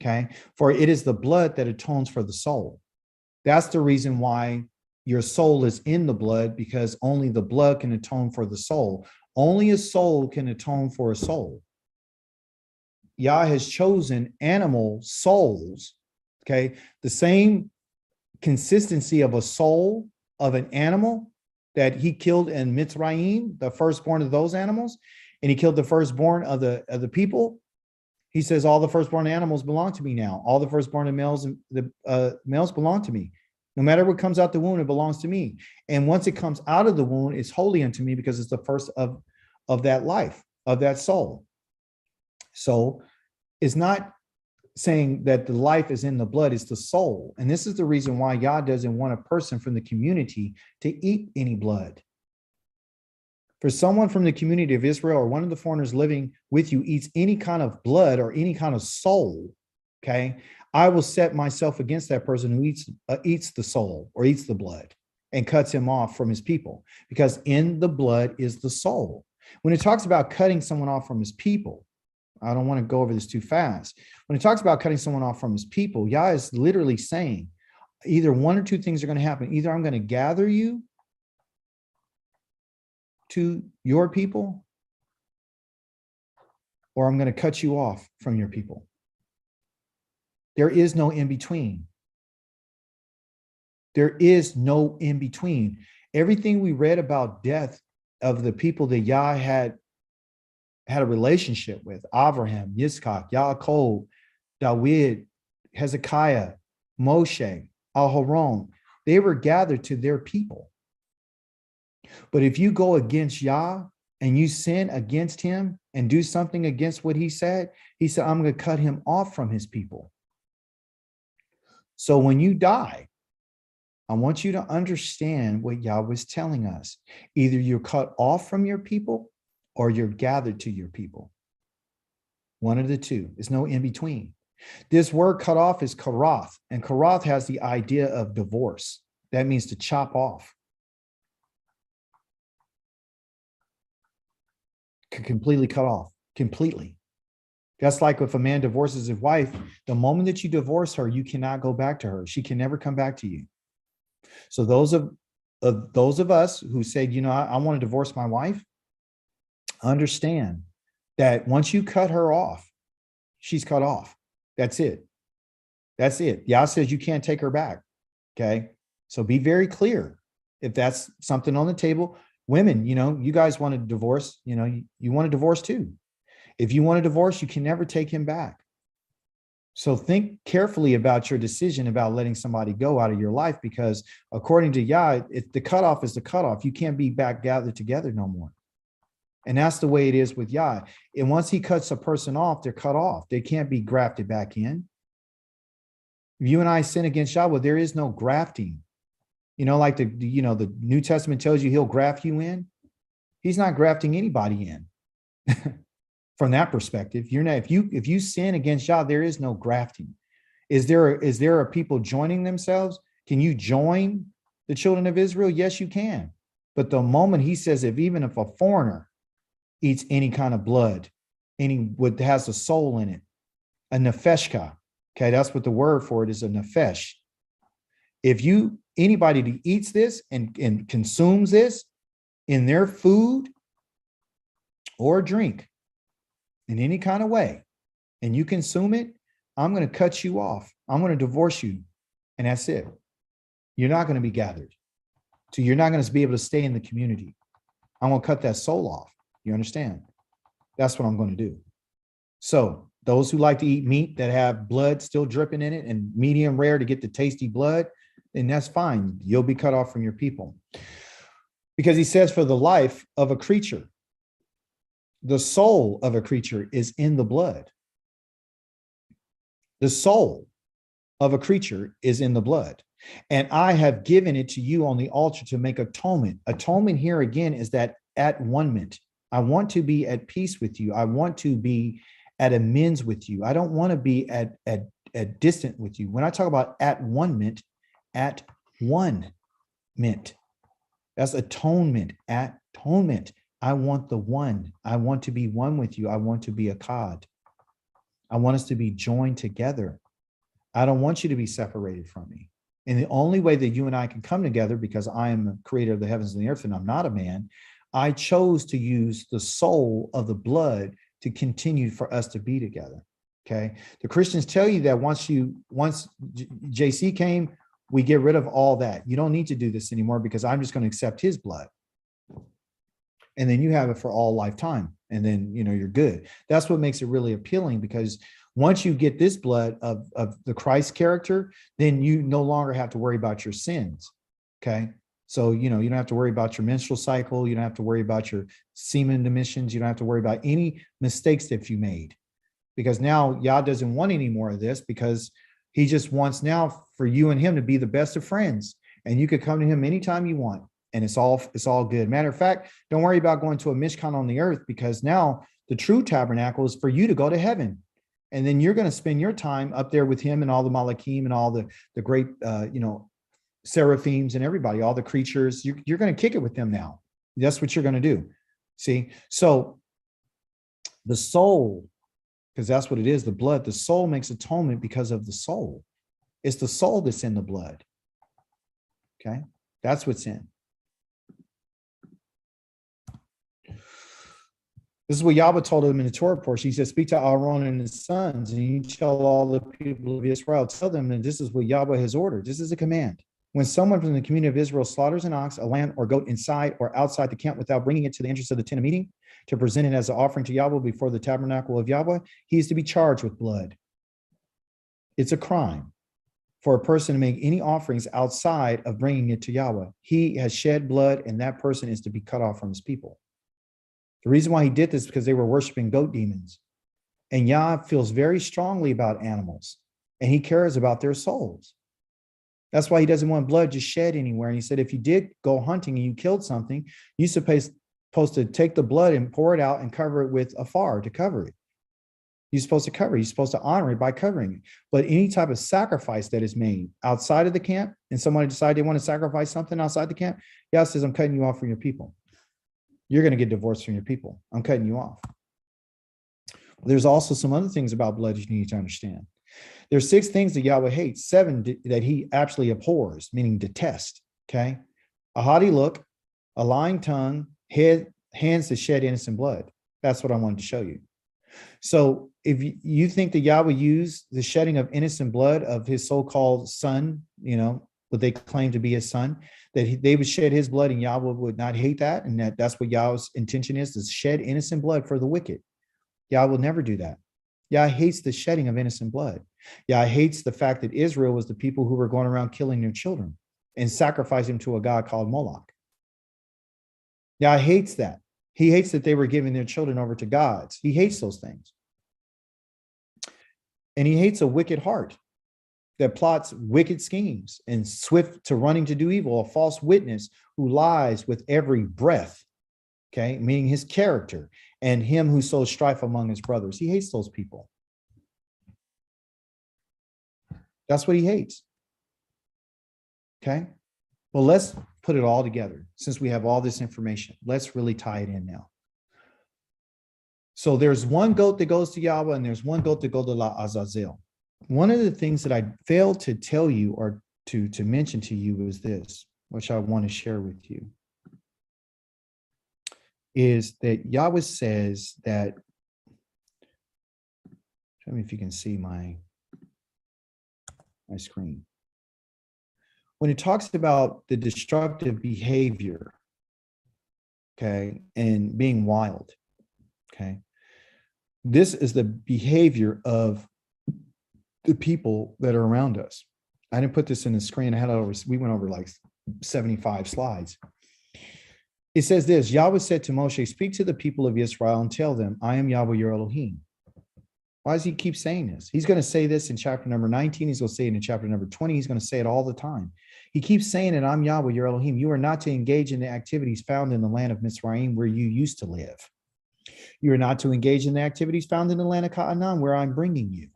Okay. For it is the blood that atones for the soul. That's the reason why your soul is in the blood, because only the blood can atone for the soul. Only a soul can atone for a soul. Yah has chosen animal souls, okay? The same consistency of a soul of an animal that he killed in Mitzrayim, the firstborn of those animals, and he killed the firstborn of the people. He says, all the firstborn animals belong to me now. All the firstborn of males and the males belong to me. No matter what comes out the womb, it belongs to me. And once it comes out of the womb, it's holy unto me because it's the first of that life, of that soul. So it's not saying that the life is in the blood, it's the soul. And this is the reason why Yah doesn't want a person from the community to eat any blood. For someone from the community of Israel or one of the foreigners living with you eats any kind of blood or any kind of soul, okay, I will set myself against that person who eats the soul or eats the blood and cuts him off from his people, because in the blood is the soul. When it talks about cutting someone off from his people, I don't want to go over this too fast. When it talks about cutting someone off from his people, Yah is literally saying either one or two things are going to happen. Either I'm going to gather you to your people, or I'm going to cut you off from your people. There is no in between. There is no in between. Everything we read about death of the people that Yah had a relationship with, Abraham, Yitzchak, Yaakov, David, Hezekiah, Moshe, Aharon, they were gathered to their people. But if you go against Yah and you sin against him and do something against what he said, I'm going to cut him off from his people. So when you die, I want you to understand what Yah was telling us. Either you're cut off from your people or you're gathered to your people. One of the two. There's no in between. This word cut off is Akarith, and Akarith has the idea of divorce. That means to chop off. Completely cut off, completely. That's like if a man divorces his wife, the moment that you divorce her, you cannot go back to her. She can never come back to you. So those of us who said, I want to divorce my wife, understand that once you cut her off, she's cut off. That's it. That's it. Yah says you can't take her back. Okay. So be very clear. If that's something on the table, women, you guys want to divorce, you want to divorce too. If you want to divorce, you can never take him back. So think carefully about your decision about letting somebody go out of your life, because according to Yah, the cutoff is the cutoff. You can't be back gathered together no more. And that's the way it is with Yah. And once he cuts a person off, they're cut off. They can't be grafted back in. If you and I sin against Yahweh, there is no grafting. Like the New Testament tells you he'll graft you in. He's not grafting anybody in. From that perspective, you're not, if you sin against Yah, there is no grafting. Is there a people joining themselves? Can you join the children of Israel? Yes, you can. But the moment he says, even if a foreigner eats any kind of blood, any what has a soul in it, a nefeshka, okay, that's what the word for it is, a nefesh. If anybody that eats this and consumes this in their food or drink in any kind of way, and you consume it, I'm going to cut you off. I'm going to divorce you. And that's it. You're not going to be gathered. So you're not going to be able to stay in the community. I'm going to cut that soul off. You understand? That's what I'm going to do. So those who like to eat meat that have blood still dripping in it and medium rare to get the tasty blood, then that's fine. You'll be cut off from your people. Because he says, for the life of a creature, the soul of a creature is in the blood. The soul of a creature is in the blood. And I have given it to you on the altar to make atonement. Atonement here again is that at one-ment. I want to be at peace with you. I want to be at amends with you. I don't want to be at distant with you. When I talk about at one-ment, at one-ment, that's atonement, atonement. I want the one. I want to be one with you. I want to be a Akkad. I want us to be joined together. I don't want you to be separated from me. And the only way that you and I can come together, because I am the creator of the heavens and the earth and I'm not a man, I chose to use the soul of the blood to continue for us to be together. Okay. The Christians tell you that once JC came, we get rid of all that. You don't need to do this anymore because I'm just going to accept his blood. And then you have it for all lifetime. And then, you're good. That's what makes it really appealing, because once you get this blood of the Christ character, then you no longer have to worry about your sins. Okay. So, you don't have to worry about your menstrual cycle. You don't have to worry about your semen emissions. You don't have to worry about any mistakes that you made, because now Yah doesn't want any more of this, because he just wants now for you and him to be the best of friends. And you could come to him anytime you want. And it's all good. Matter of fact, don't worry about going to a Mishkan on the earth, because now the true tabernacle is for you to go to heaven. And then you're going to spend your time up there with him and all the Malachim and all the great, seraphims and everybody, all the creatures. You're going to kick it with them now. That's what you're going to do. See? So the soul, because that's what it is, the blood, the soul makes atonement because of the soul. It's the soul that's in the blood. Okay? That's what's in. This is what Yahweh told him in the Torah portion. He said, speak to Aaron and his sons, and you tell all the people of Israel, tell them that this is what Yahweh has ordered. This is a command. When someone from the community of Israel slaughters an ox, a lamb, or goat inside or outside the camp without bringing it to the entrance of the tent of meeting to present it as an offering to Yahweh before the tabernacle of Yahweh, he is to be charged with blood. It's a crime for a person to make any offerings outside of bringing it to Yahweh. He has shed blood, and that person is to be cut off from his people. The reason why he did this is because they were worshiping goat demons. And Yah feels very strongly about animals, and he cares about their souls. That's why he doesn't want blood just shed anywhere. And he said, if you did go hunting and you killed something, you're supposed to take the blood and pour it out and cover it with a far to cover it. You're supposed to cover it. You're supposed to honor it by covering it. But any type of sacrifice that is made outside of the camp, and somebody decide they want to sacrifice something outside the camp, Yah says, I'm cutting you off from your people. You're going to get divorced from your people. I'm cutting you off. There's also some other things about blood you need to understand. There's 6 things that Yahweh hates, 7 that he actually abhors, meaning detest. Okay. A haughty look, a lying tongue, hands that shed innocent blood. That's what I wanted to show you. So if you think that Yahweh used the shedding of innocent blood of his so-called son, what they claim to be his son, that they would shed his blood and Yahweh would not hate that, and that's what Yahweh's intention is, to shed innocent blood for the wicked. Yah will never do that. Yah hates the shedding of innocent blood. Yah hates the fact that Israel was the people who were going around killing their children and sacrificing to a god called Moloch. Yah hates that. He hates that they were giving their children over to gods. He hates those things. And he hates a wicked heart that plots wicked schemes and swift to running to do evil, a false witness who lies with every breath, okay, meaning his character, and him who sows strife among his brothers. He hates those people. That's what he hates. Okay. Well, let's put it all together. Since we have all this information, let's really tie it in now. So there's one goat that goes to Yahweh and there's one goat that goes to La Azazel. One of the things that I failed to tell you or to mention to you is this, which I want to share with you, is that Yahweh says that, tell me if you can see my screen. When it talks about the destructive behavior, okay, and being wild, okay, this is the behavior of the people that are around us. I didn't put this in the screen. I had it over, we went over like 75 slides. It says this, Yahweh said to Moshe, speak to the people of Israel and tell them, I am Yahweh your Elohim. Why does he keep saying this? He's going to say this in chapter number 19. He's going to say it in chapter number 20. He's going to say it all the time. He keeps saying it, I'm Yahweh your Elohim. You are not to engage in the activities found in the land of Mitzrayim where you used to live. You are not to engage in the activities found in the land of Canaan where I'm bringing you,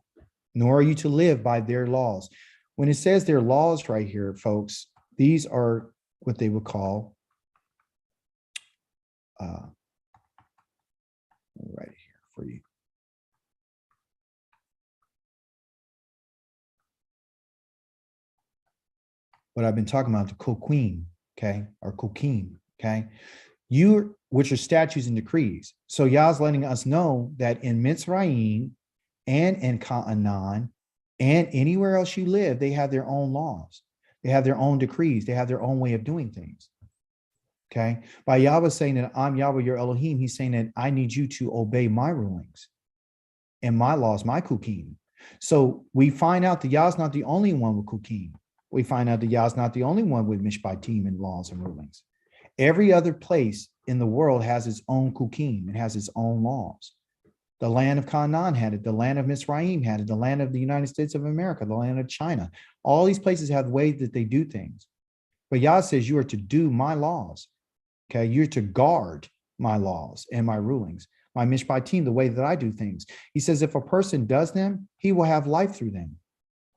nor are you to live by their laws. When it says their laws right here, folks, these are what they would call, I'll write it here for you. What I've been talking about, the kokim, okay, or kokim, okay, which are statutes and decrees. So Yah's letting us know that in Mitzrayim and in Canaan and anywhere else you live, they have their own laws. They have their own decrees. They have their own way of doing things. Okay. By Yahweh saying that I'm Yahweh your Elohim, he's saying that I need you to obey my rulings and my laws, my kukim. So we find out that Yah's not the only one with kukim. We find out that Yah's not the only one with mishpatim and laws and rulings. Every other place in the world has its own kukim. It has its own laws. The land of Canaan had it. The land of Mitzrayim had it. The land of the United States of America, the land of China. All these places have ways that they do things. But Yah says you are to do my laws. Okay, you're to guard my laws and my rulings, my mishpatim, the way that I do things. He says if a person does them, he will have life through them,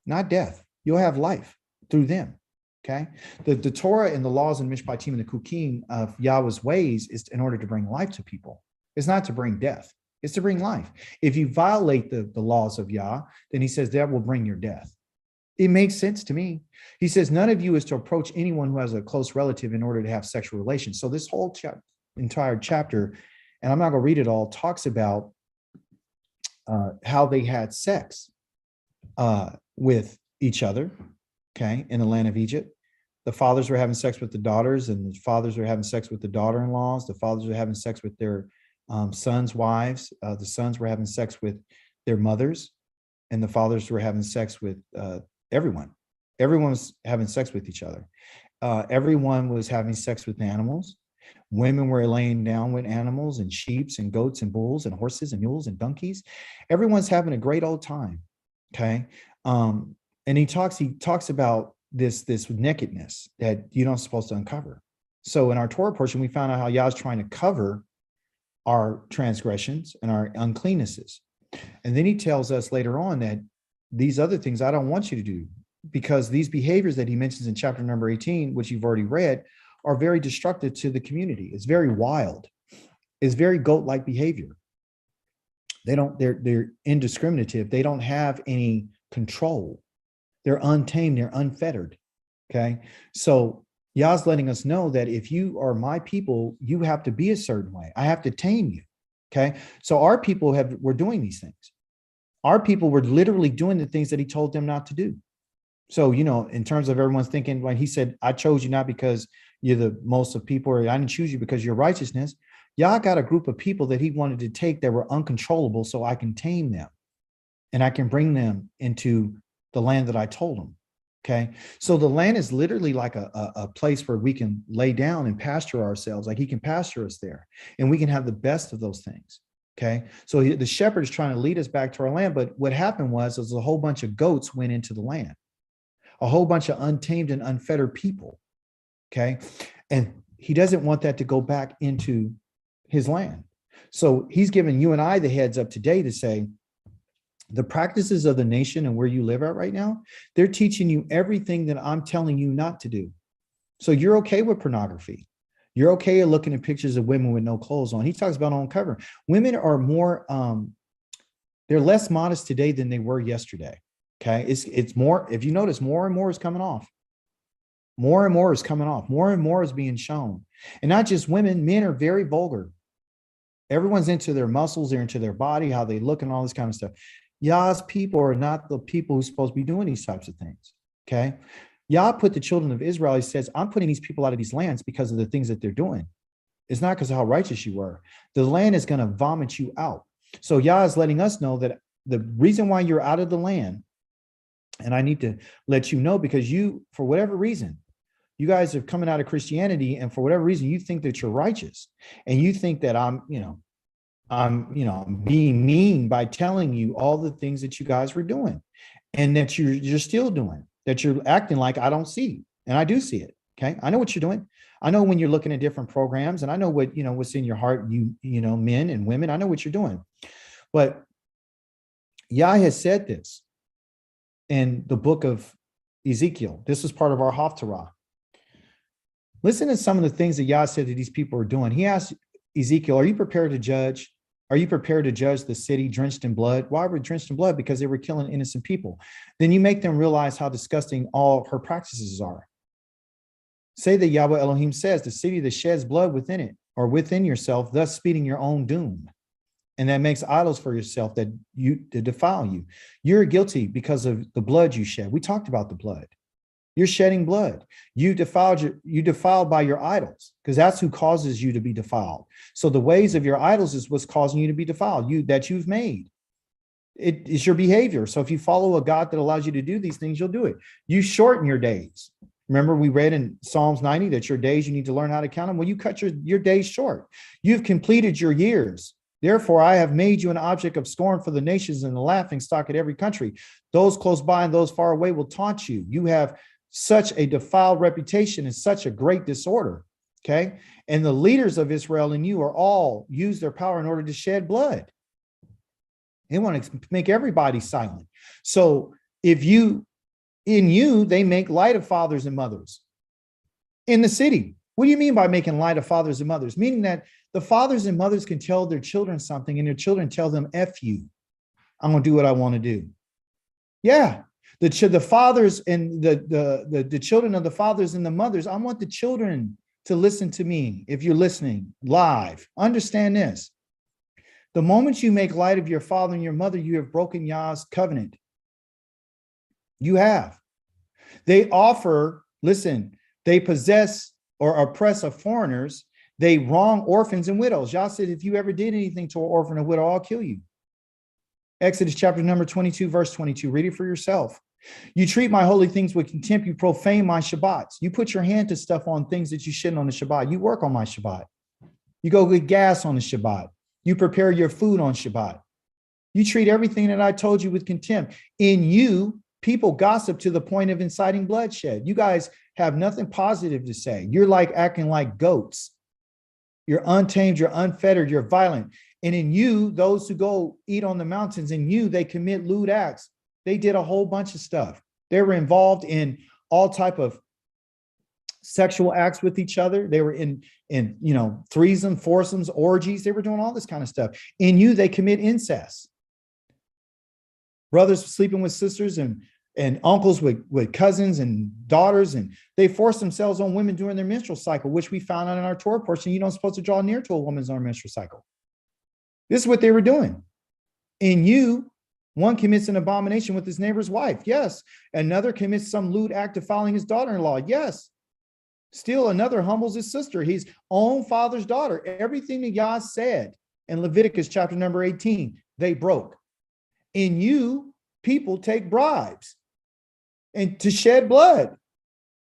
not death. You'll have life through them. Okay, the Torah and the laws and mishpatim and the kukim of Yahweh's ways is in order to bring life to people. It's not to bring death. It's to bring life. If you violate the laws of Yah, then he says that will bring your death. It makes sense to me. He says none of you is to approach anyone who has a close relative in order to have sexual relations. So this whole entire chapter, and I'm not going to read it all, talks about how they had sex with each other, okay, in the land of Egypt. The fathers were having sex with the daughters, and the fathers were having sex with the daughter-in-laws. The fathers were having sex with their sons' wives. The sons were having sex with their mothers, and the fathers were having sex with everyone. Everyone was having sex with each other. Everyone was having sex with animals. Women were laying down with animals and sheep and goats and bulls and horses and mules and donkeys. Everyone's having a great old time. Okay. And he talks about this nakedness that you're not supposed to uncover. So in our Torah portion, we found out how Yah's trying to cover our transgressions and our uncleannesses. And then he tells us later on that these other things I don't want you to do, because these behaviors that he mentions in chapter number 18, which you've already read, are very destructive to the community. It's very wild. It's very goat-like behavior. They're indiscriminative. They don't have any control. They're untamed. They're unfettered. Okay. So Yah's letting us know that if you are my people, you have to be a certain way. I have to tame you. Okay. So our people were doing these things. Our people were literally doing the things that he told them not to do. So, in terms of everyone's thinking, when he said, I chose you not because you're the most of people, or I didn't choose you because you're righteousness. Yah got a group of people that he wanted to take that were uncontrollable so I can tame them and I can bring them into the land that I told them. Okay. So the land is literally like a place where we can lay down and pasture ourselves. Like he can pasture us there and we can have the best of those things. Okay. So the shepherd is trying to lead us back to our land. But what happened was a whole bunch of goats went into the land, a whole bunch of untamed and unfettered people. Okay. And he doesn't want that to go back into his land. So he's giving you and I the heads up today to say, The practices of the nation and where you live at right now, they're teaching you everything that I'm telling you not to do. So you're okay with pornography. You're okay at looking at pictures of women with no clothes on. He talks about uncovering. Women are more, they're less modest today than they were yesterday. Okay. It's more, if you notice, more and more is coming off. More and more is coming off. More and more is being shown. And not just women, men are very vulgar. Everyone's into their muscles, they're into their body, how they look and all this kind of stuff. Yah's people are not the people who's supposed to be doing these types of things. Okay. Yah put the children of Israel, he says, I'm putting these people out of these lands because of the things that they're doing. It's not because of how righteous you were. The land is going to vomit you out. So Yah is letting us know that the reason why you're out of the land, and I need to let you know, because you, for whatever reason, you guys are coming out of Christianity, and for whatever reason, you think that you're righteous, and you think that I'm being mean by telling you all the things that you guys were doing, and that you're still doing, that you're acting like I don't see, and I do see it. Okay, I know what you're doing. I know when you're looking at different programs, and I know what what's in your heart. Men and women. I know what you're doing, but Yah has said this in the book of Ezekiel. This is part of our Haftarah. Listen to some of the things that Yah said that these people are doing. He asked Ezekiel, are you prepared to judge? Are you prepared to judge the city drenched in blood? Why were drenched in blood? Because they were killing innocent people. Then you make them realize how disgusting all her practices are. Say that Yahweh Elohim says, the city that sheds blood within it, or within yourself, thus speeding your own doom. And that makes idols for yourself that defile you. You're guilty because of the blood you shed. We talked about the blood. You're shedding blood. You defiled by your idols, because that's who causes you to be defiled. So the ways of your idols is what's causing you to be defiled, that you've made. It is your behavior. So if you follow a God that allows you to do these things, you'll do it. You shorten your days. Remember, we read in Psalms 90 that your days, you need to learn how to count them. Well, you cut your days short. You've completed your years. Therefore, I have made you an object of scorn for the nations and the laughing stock at every country. Those close by and those far away will taunt you. You have such a defiled reputation and such a great disorder. Okay. And the leaders of Israel and you are all use their power in order to shed blood. They want to make everybody silent. So if they make light of fathers and mothers in the city. What do you mean by making light of fathers and mothers? Meaning that the fathers and mothers can tell their children something and their children tell them, F you. I'm going to do what I want to do. Yeah. The fathers and the children of the fathers and the mothers, I want the children to listen to me. If you're listening live, understand this. The moment you make light of your father and your mother, you have broken Yah's covenant. You have. They offer, listen, they possess or oppress of foreigners. They wrong orphans and widows. Yah said, if you ever did anything to an orphan or widow, I'll kill you. Exodus chapter number 22, verse 22. Read it for yourself. You treat my holy things with contempt. You profane my Shabbats. You put your hand to stuff on things that you shouldn't on the Shabbat. You work on my Shabbat. You go get gas on the Shabbat. You prepare your food on Shabbat. You treat everything that I told you with contempt. In you, people gossip to the point of inciting bloodshed. You guys have nothing positive to say. You're like acting like goats. You're untamed, you're unfettered, you're violent. And in you, those who go eat on the mountains, in you, they commit lewd acts. They did a whole bunch of stuff. They were involved in all type of sexual acts with each other. They were in threesome, foursomes, orgies. They were doing all this kind of stuff. In you, they commit incest. Brothers sleeping with sisters and uncles with cousins and daughters, and they force themselves on women during their menstrual cycle, which we found out in our Torah portion. You don't supposed to draw near to a woman's on her menstrual cycle. This is what they were doing. In you, one commits an abomination with his neighbor's wife. Yes. Another commits some lewd act defiling his daughter-in-law. Yes. Still another humbles his sister, his own father's daughter. Everything that Yah said in Leviticus chapter number 18, they broke. In you, people take bribes and to shed blood.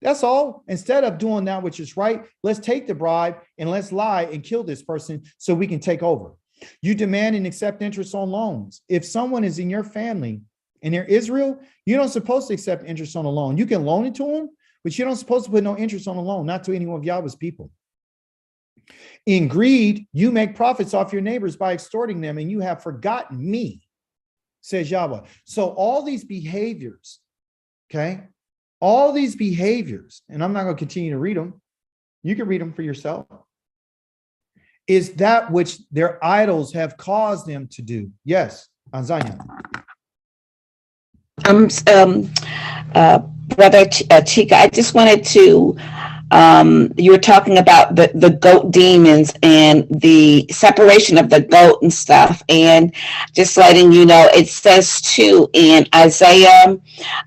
That's all. Instead of doing that which is right, let's take the bribe and let's lie and kill this person so we can take over. You demand and accept interest on loans. If someone is in your family and they're Israel, you don't supposed to accept interest on a loan. You can loan it to them, but you don't supposed to put no interest on a loan, not to any one of Yahweh's people. In greed, you make profits off your neighbors by extorting them, and you have forgotten me. says Yahweh. So all these behaviors, okay, all these behaviors, and I'm not going to continue to read them. You can read them for yourself. Is that which their idols have caused them to do. Yes, Anzanya. Brother Chica, I just wanted to, you were talking about the goat demons and the separation of the goat and stuff. And just letting you know, it says too in Isaiah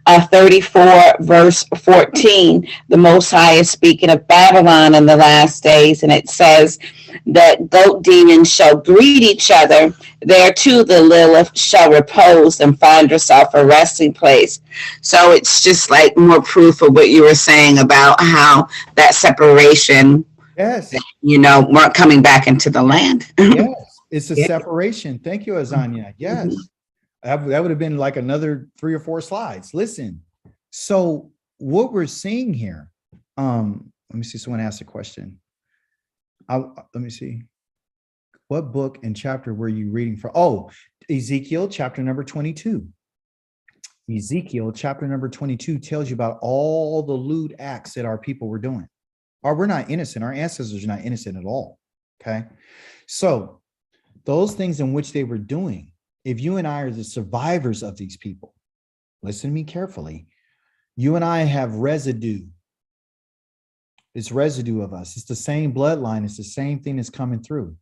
34 verse 14, the Most High is speaking of Babylon in the last days. And it says that goat demons shall breed each other. There too the Lilith shall repose and find herself a resting place. So it's just like more proof of what you were saying about how that separation, Yes. Weren't coming back into the land. Yes. It's a separation. Thank you, Azania. Yes. That would have been like another 3 or 4 slides. Listen. So what we're seeing here, let me see. Someone asked a question. Let me see. What book and chapter were you reading from? Oh, Ezekiel chapter number 22. Ezekiel chapter number 22 tells you about all the lewd acts that our people were doing. We're not innocent. Our ancestors are not innocent at all. Okay. So those things in which they were doing, if you and I are the survivors of these people, listen to me carefully. You and I have residue. It's residue of us. It's the same bloodline. It's the same thing that's coming through.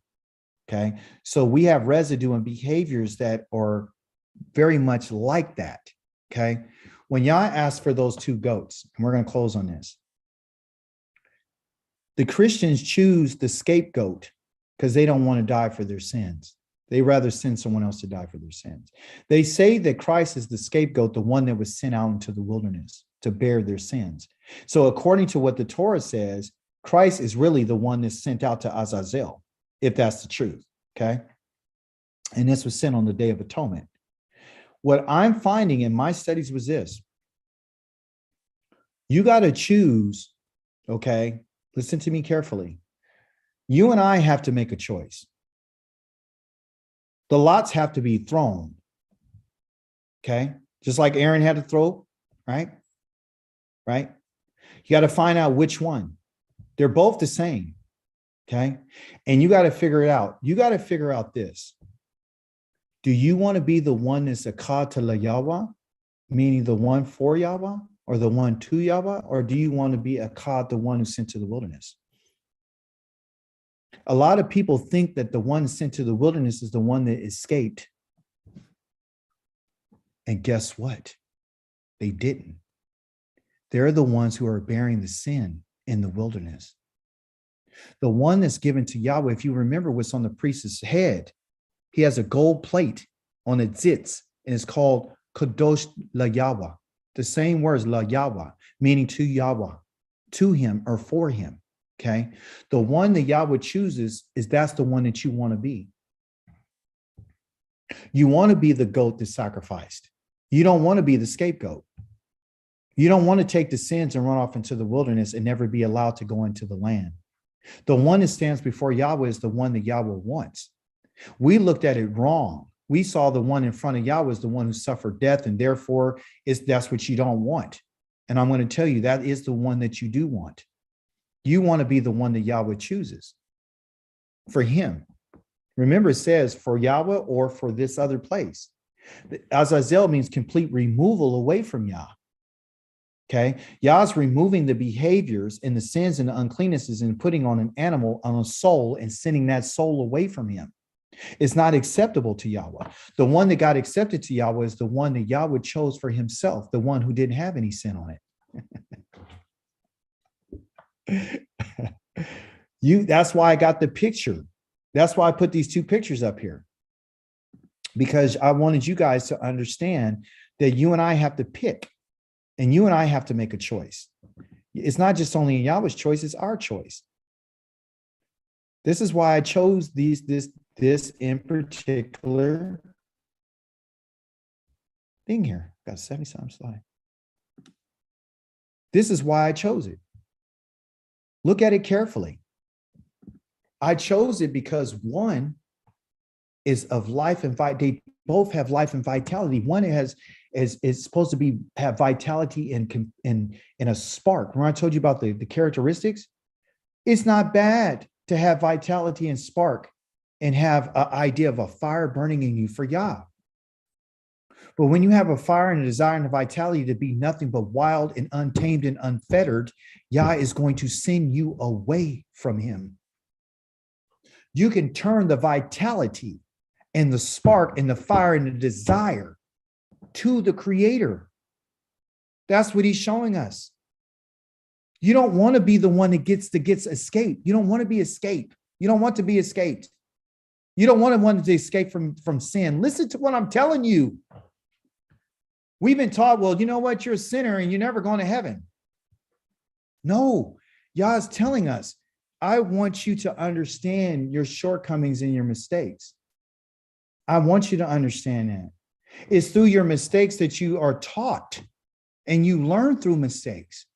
Okay. So we have residue and behaviors that are very much like that. Okay. When Yah asked for those 2 goats, and we're going to close on this, the Christians choose the scapegoat because they don't want to die for their sins. They rather send someone else to die for their sins. They say that Christ is the scapegoat, the one that was sent out into the wilderness to bear their sins. So according to what the Torah says, Christ is really the one that's sent out to Azazel, if that's the truth. Okay. And this was sent on the Day of Atonement. What I'm finding in my studies was this. You got to choose, okay? Listen to me carefully. You and I have to make a choice. The lots have to be thrown, okay? Just like Aaron had to throw, right? Right? You got to find out which one. They're both the same, okay? And you got to figure it out. You got to figure out this. Do you want to be the one that's Akkad to la Yahweh, meaning the one for Yahweh, or the one to Yahweh, or do you want to be Akkad, the one who's sent to the wilderness? A lot of people think that the one sent to the wilderness is the one that escaped. And guess what? They didn't. They're the ones who are bearing the sin in the wilderness. The one that's given to Yahweh, if you remember what's on the priest's head, he has a gold plate on its zitz, and it's called Kadosh La Yahweh. The same words, La Yahweh, meaning to Yahweh, to him or for him. Okay. The one that Yahweh chooses that's the one that you want to be. You want to be the goat that's sacrificed. You don't want to be the scapegoat. You don't want to take the sins and run off into the wilderness and never be allowed to go into the land. The one that stands before Yahweh is the one that Yahweh wants. We looked at it wrong. We saw the one in front of Yahweh as the one who suffered death, and therefore that's what you don't want. And I'm going to tell you that is the one that you do want. You want to be the one that Yahweh chooses for him. Remember, it says for Yahweh or for this other place. Azazel means complete removal away from Yah. Okay. Yah's removing the behaviors and the sins and the uncleannesses and putting on an animal, on a soul, and sending that soul away from him. It's not acceptable to Yahweh. The one that got accepted to Yahweh is the one that Yahweh chose for himself, the one who didn't have any sin on it. That's why I got the picture. That's why I put these 2 pictures up here, because I wanted you guys to understand that you and I have to pick, and you and I have to make a choice. It's not just only Yahweh's choice, it's our choice. This is why I chose this in particular thing here. Got a 70-some slide. This is why I chose it. Look at it carefully. I chose it because one is of life and Both have life and vitality. One is supposed to have vitality in a spark. Remember I told you about the characteristics? It's not bad to have vitality and spark and have an idea of a fire burning in you for Yah. But when you have a fire and a desire and a vitality to be nothing but wild and untamed and unfettered, Yah is going to send you away from him. You can turn the vitality and the spark and the fire and the desire to the Creator. That's what he's showing us. You don't want to be the one that gets escaped. You don't want to be escaped. You don't want to be escaped. You don't want to escape from sin. Listen to what I'm telling you. We've been taught, well, you know what? You're a sinner and you're never going to heaven. No, Yah is telling us, I want you to understand your shortcomings and your mistakes. I want you to understand that. It's through your mistakes that you are taught and you learn through mistakes.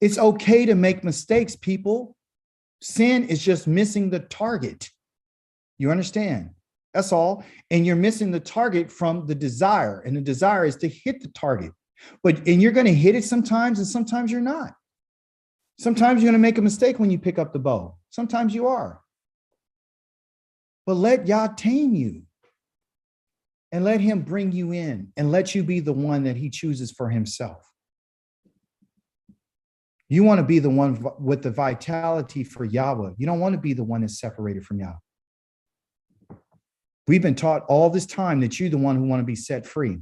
It's okay to make mistakes, people. Sin is just missing the target. You understand? That's all. And you're missing the target from the desire. And the desire is to hit the target. And you're going to hit it sometimes, and sometimes you're not. Sometimes you're going to make a mistake when you pick up the bow. Sometimes you are. But let Yah tame you. And let him bring you in and let you be the one that he chooses for himself. You want to be the one with the vitality for Yahweh. You don't want to be the one that's separated from Yah. We've been taught all this time that you're the one who want to be set free.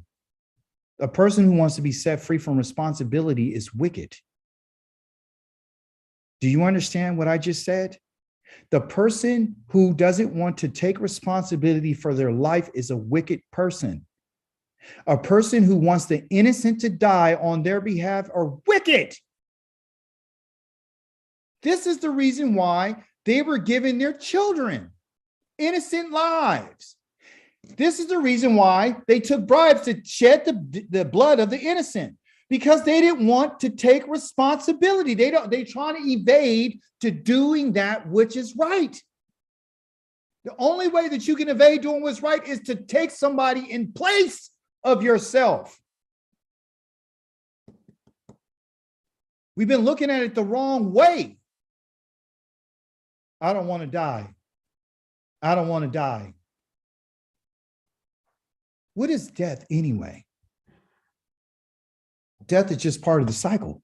A person who wants to be set free from responsibility is wicked. Do you understand what I just said? The person who doesn't want to take responsibility for their life is a wicked person. A person who wants the innocent to die on their behalf are wicked. This is the reason why they were giving their children innocent lives. This is the reason why they took bribes to shed the blood of the innocent, because they didn't want to take responsibility. They're trying to evade to doing that which is right. The only way that you can evade doing what's right is to take somebody in place of yourself. We've been looking at it the wrong way. I don't want to die. I don't want to die. What is death anyway? Death is just part of the cycle.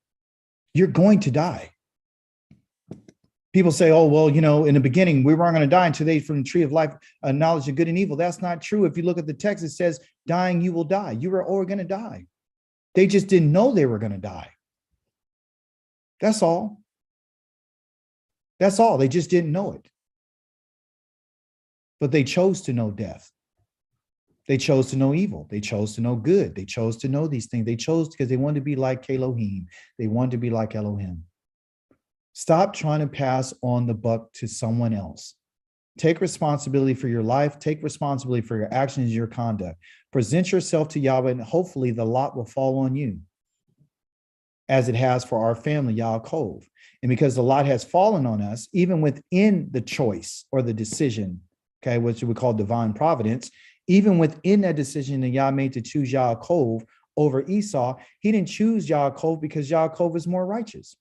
You're going to die. People say, oh, well, you know, in the beginning, we weren't going to die until they ate from the tree of life, knowledge of good and evil. That's not true. If you look at the text, it says, dying, you will die. You were all going to die. They just didn't know they were going to die. That's all. That's all. They just didn't know it. But they chose to know death. They chose to know evil. They chose to know good. They chose to know these things. They chose because they wanted to be like Elohim. They wanted to be like Elohim. Stop trying to pass on the buck to someone else. Take responsibility for your life. Take responsibility for your actions, your conduct. Present yourself to Yahweh, and hopefully the lot will fall on you, as it has for our family, Yaakov. And because the lot has fallen on us, even within the choice or the decision, okay, which we call divine providence, even within that decision that Yah made to choose Yaakov over Esau, he didn't choose Yaakov because Yaakov is more righteous.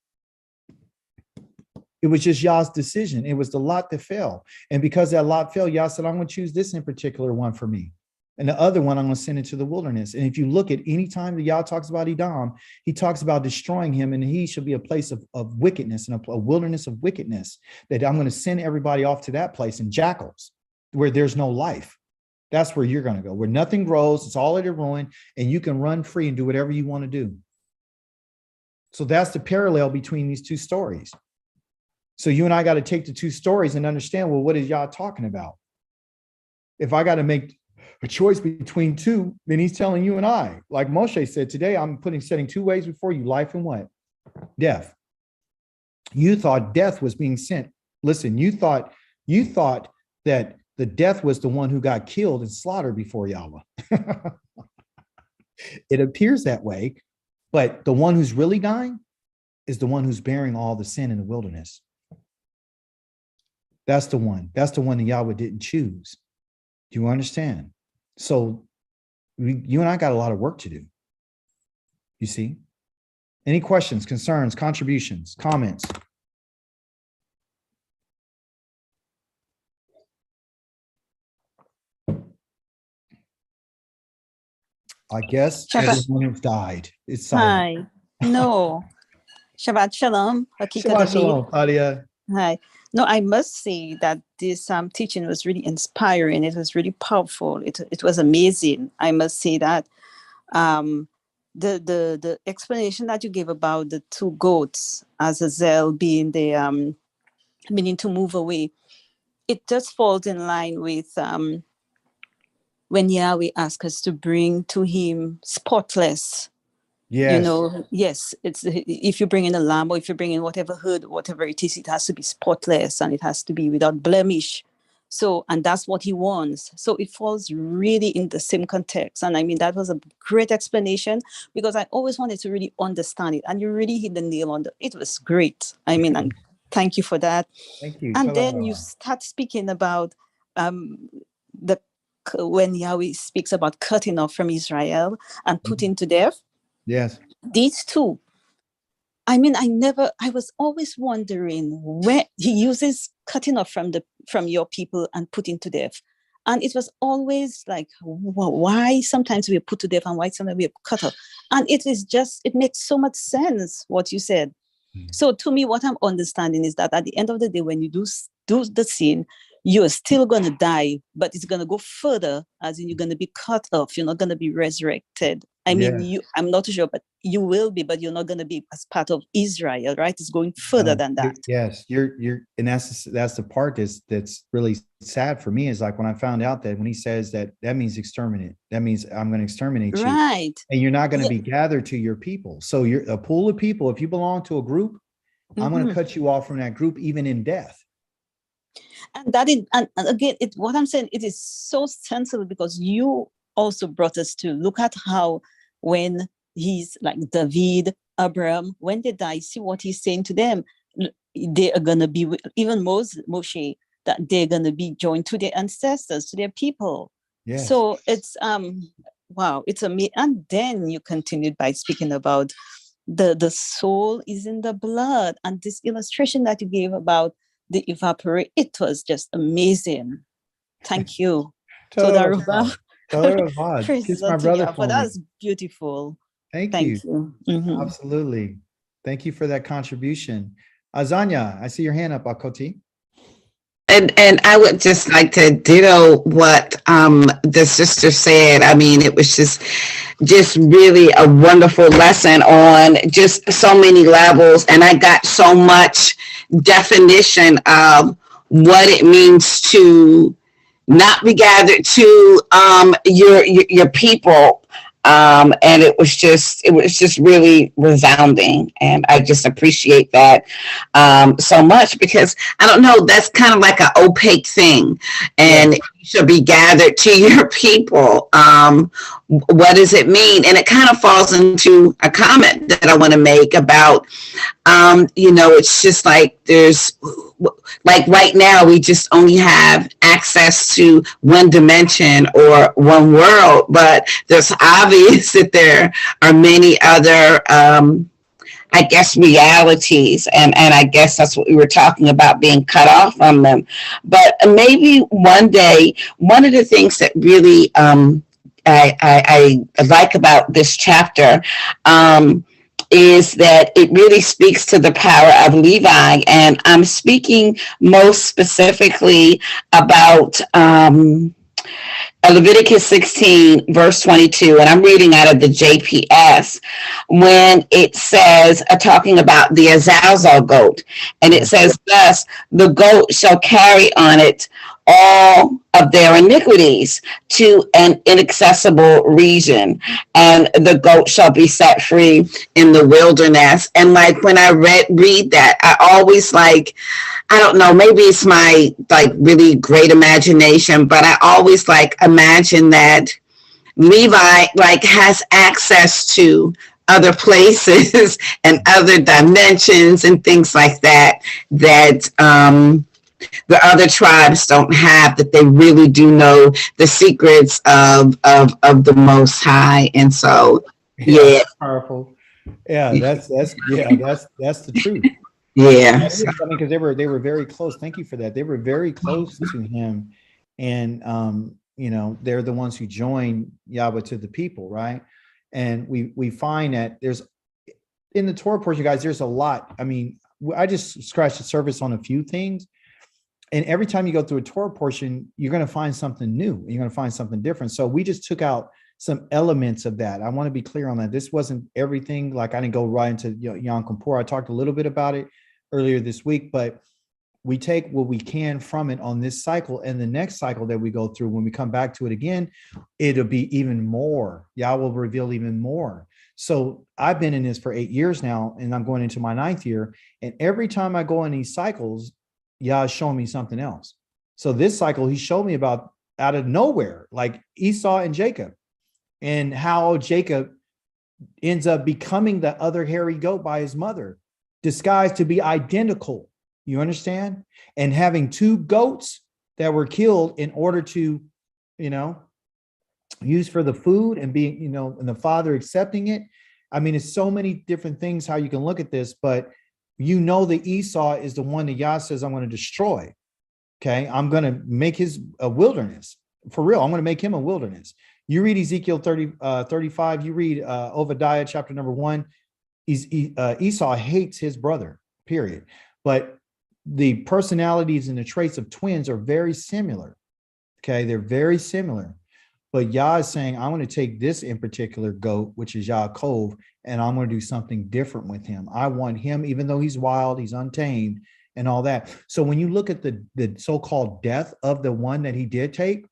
It was just Yah's decision. It was the lot that fell. And because that lot fell, Yah said, I'm going to choose this in particular one for me. And the other one, I'm going to send it to the wilderness. And if you look at any time that Yah talks about Edom, he talks about destroying him, and he shall be a place of wickedness and a wilderness of wickedness, that I'm going to send everybody off to that place in jackals where there's no life. That's where you're going to go, where nothing grows. It's all at a ruin, and you can run free and do whatever you want to do. So that's the parallel between these two stories. So you and I got to take the two stories and understand, well, what is Yah talking about? If I got to make a choice between two, then he's telling you and I, like Moshe said, today I'm setting two ways before you, life and what? Death. You thought death was being sent. Listen, you thought that the death was the one who got killed and slaughtered before Yahweh. It appears that way, but the one who's really dying is the one who's bearing all the sin in the wilderness. That's the one. That's the one that Yahweh didn't choose. Do you understand? So you and I got a lot of work to do. You see? Any questions, concerns, contributions, comments? I guess Shabbat. everyone has died. It's silent. Hi. No. Shabbat Shalom. Shabbat shalom, Claudia. Hi. No, I must say that this teaching was really inspiring. It was really powerful. It was amazing. I must say that. The explanation that you gave about the two goats, Azazel being the meaning to move away, it just falls in line with when Yahweh asks us to bring to him spotless. Yes. You know, yes, it's if you bring in a lamb or if you bring in whatever hood, whatever it is, it has to be spotless and it has to be without blemish. So, and that's what he wants. So it falls really in the same context. And I mean, that was a great explanation because I always wanted to really understand it. And you really hit the nail on it was great. I mean, and thank you for that. Thank you. And then you start speaking about when Yahweh speaks about cutting off from Israel and putting to death. Yes. These two. I mean, I was always wondering where he uses cutting off from your people and putting to death. And it was always like, why sometimes we are put to death and why sometimes we are cut off. And it makes so much sense what you said. So to me, what I'm understanding is that at the end of the day, when you do the sin, you are still going to die, but it's going to go further, as in you're going to be cut off. You're not going to be resurrected. I mean, I'm not sure, but you will be, but you're not going to be as part of Israel, right? It's going further than that. Yes, and that's the part that's really sad for me is like when I found out that when he says that means exterminate, that means I'm going to exterminate you. Right. And you're not going to be gathered to your people. So you're a pool of people. If you belong to a group, I'm going to cut you off from that group, even in death. And that is, and again, what I'm saying, it is so sensible because you also brought us to look at how when he's like David, Abraham, when they die, see what he's saying to them. They are going to be, even Moshe, that they're going to be joined to their ancestors, to their people. Yes. So it's, wow, it's amazing. And then you continued by speaking about the soul is in the blood. And this illustration that you gave about the evaporate, it was just amazing. Thank you. Toda Rabah. Kiss my brother for me. That's beautiful. Thank you. Mm-hmm. Absolutely. Thank you for that contribution. Azanya, I see your hand up, Akoti. And I would just like to ditto what the sister said. I mean, it was just really a wonderful lesson on just so many levels. And I got so much definition of what it means to not be gathered to your people. And it was just really resounding. And I just appreciate that so much because I don't know, that's kind of like an opaque thing. And you should be gathered to your people. What does it mean? And it kind of falls into a comment that I want to make about, it's just like there's like right now we just only have access to one dimension or one world, but there's obvious that there are many other I guess realities, and I guess that's what we were talking about, being cut off from them. But maybe one day, one of the things that really I like about this chapter is that it really speaks to the power of Levi. And I'm speaking most specifically about Leviticus 16, verse 22, and I'm reading out of the JPS, when it says, talking about the Azazel goat, and it says, thus, the goat shall carry on it all of their iniquities to an inaccessible region, and the goat shall be set free in the wilderness. And like when I read that, I always I don't know, maybe it's my really great imagination, but I always imagine that Levi has access to other places and other dimensions and things like that the other tribes don't have, that they really do know the secrets of the Most High. And so, yeah, that's powerful. Yeah, that's the truth. yeah. That is, I mean, because they were very close. Thank you for that. They were very close to him, and you know, they're the ones who joined Yahweh to the people, right? And we find that there's in the Torah portion, guys, there's a lot. I mean, I just scratched the surface on a few things. And every time you go through a Torah portion, you're going to find something new. You're going to find something different. So we just took out some elements of that. I want to be clear on that. This wasn't everything. Like I didn't go right into Yom Kippur. I talked a little bit about it earlier this week, but we take what we can from it on this cycle, and the next cycle that we go through, when we come back to it again, it'll be even more. Yah will reveal even more. So I've been in this for 8 years now, and I'm going into my 9th year. And every time I go in these cycles, Yah is showing me something else. So this cycle, he showed me about out of nowhere, like Esau and Jacob, and how Jacob ends up becoming the other hairy goat by his mother, disguised to be identical. You understand? And having 2 goats that were killed in order to, you know, use for the food, and being, you know, and the father accepting it. I mean, it's so many different things how you can look at this, but you know that Esau is the one that Yah says, I'm going to destroy. Okay. I'm going to make his a wilderness for real. I'm going to make him a wilderness. You read Ezekiel 35, you read Obadiah chapter number 1. Esau hates his brother, period. But the personalities and the traits of twins are very similar. Okay, they're very similar. But Yah is saying, I'm going to take this in particular goat, which is Yaakov, and I'm going to do something different with him. I want him, even though he's wild, he's untamed, and all that. So when you look at the so-called death of the one that he did take,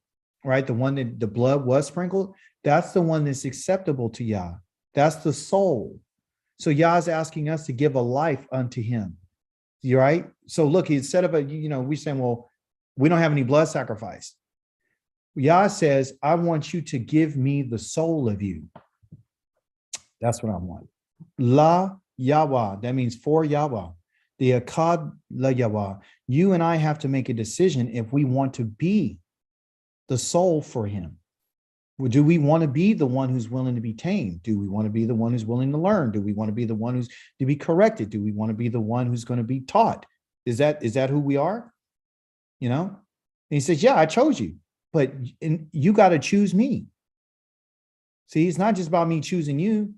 right, the one that the blood was sprinkled, that's the one that's acceptable to Yah. That's the soul. So Yah is asking us to give a life unto him. You right? So look, instead of we saying, well, we don't have any blood sacrifice. Yah says, I want you to give me the soul of you. That's what I want. La Yahweh. That means for Yahweh. The Akkad La Yahweh. You and I have to make a decision if we want to be the soul for him. Do we want to be the one who's willing to be tamed? Do we want to be the one who's willing to learn? Do we want to be the one who's to be corrected? Do we want to be the one who's going to be taught? Is that who we are? You know? And he says, yeah, I chose you, but you got to choose me. See, it's not just about me choosing you.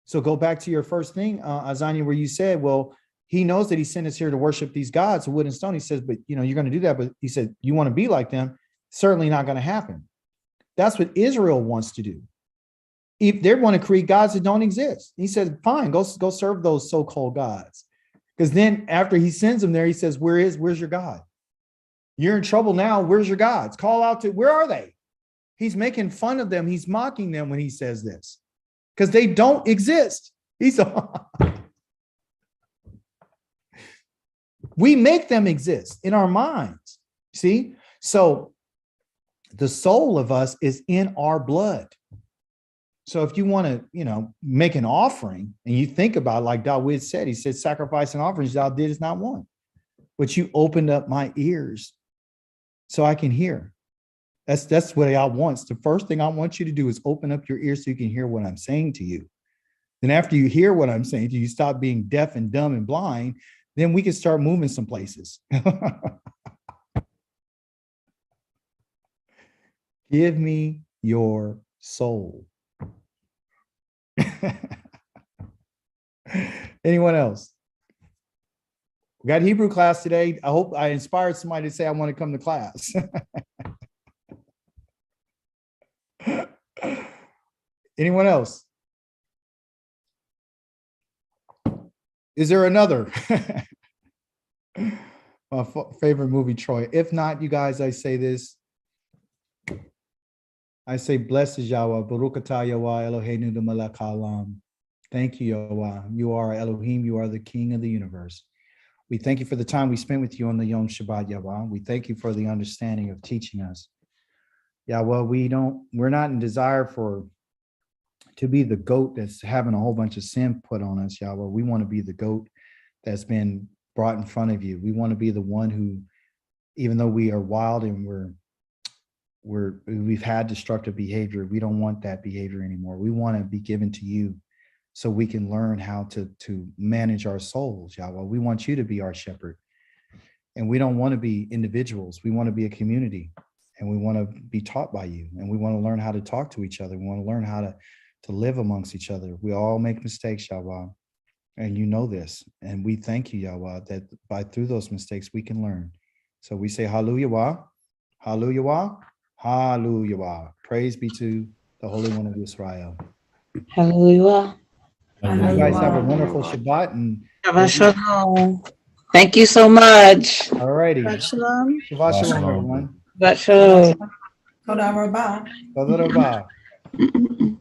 So go back to your first thing, Azania, where you said, well, he knows that he sent us here to worship these gods, wood and stone. He says, but you're going to do that. But he said, you want to be like them? Certainly not going to happen. That's what Israel wants to do. If they want to create gods that don't exist, he says, fine, go serve those so-called gods. Because then after he sends them there, he says, where's your God? You're in trouble now. Where's your gods? Call out to, where are they? He's making fun of them. He's mocking them when he says this, because they don't exist. We make them exist in our minds. See? So the soul of us is in our blood. So if you want to, make an offering, and you think about it, like David said, he said, sacrifice and offerings thou didst not want, but you opened up my ears so I can hear. That's what I want. The first thing I want you to do is open up your ears so you can hear what I'm saying to you. Then after you hear what I'm saying to you, stop being deaf and dumb and blind, then we can start moving some places. Give me your soul. Anyone else? We got Hebrew class today. I hope I inspired somebody to say, I want to come to class. Anyone else? Is there another? My favorite movie, Troy. If not, you guys, I say this. I say, blessed is Yahweh, Baruch atah Yahweh, Eloheinu de melech haolam. Thank you, Yahweh. You are Elohim. You are the King of the universe. We thank you for the time we spent with you on the Yom Shabbat, Yahweh. We thank you for the understanding of teaching us. Yahweh, we're not in desire to be the goat that's having a whole bunch of sin put on us, Yahweh. We want to be the goat that's been brought in front of you. We want to be the one who even though we are wild and we've had destructive behavior, we don't want that behavior anymore. We want to be given to you so we can learn how to manage our souls, Yahweh. We want you to be our shepherd. And we don't want to be individuals. We want to be a community, and we want to be taught by you, and we want to learn how to talk to each other. We want to learn how to live amongst each other. We all make mistakes, Yahweh, and you know this. And we thank you, Yahweh, that through those mistakes we can learn. So we say hallelujah, hallelujah, hallelujah. Praise be to the Holy One of Israel. Hallelujah. You guys have a wonderful Shabbat, and Shabbat shalom. Thank you so much. all righty. Shalom. Shabbat shalom, everyone. Shabbat shalom. Toda Rabah. Toda Rabah.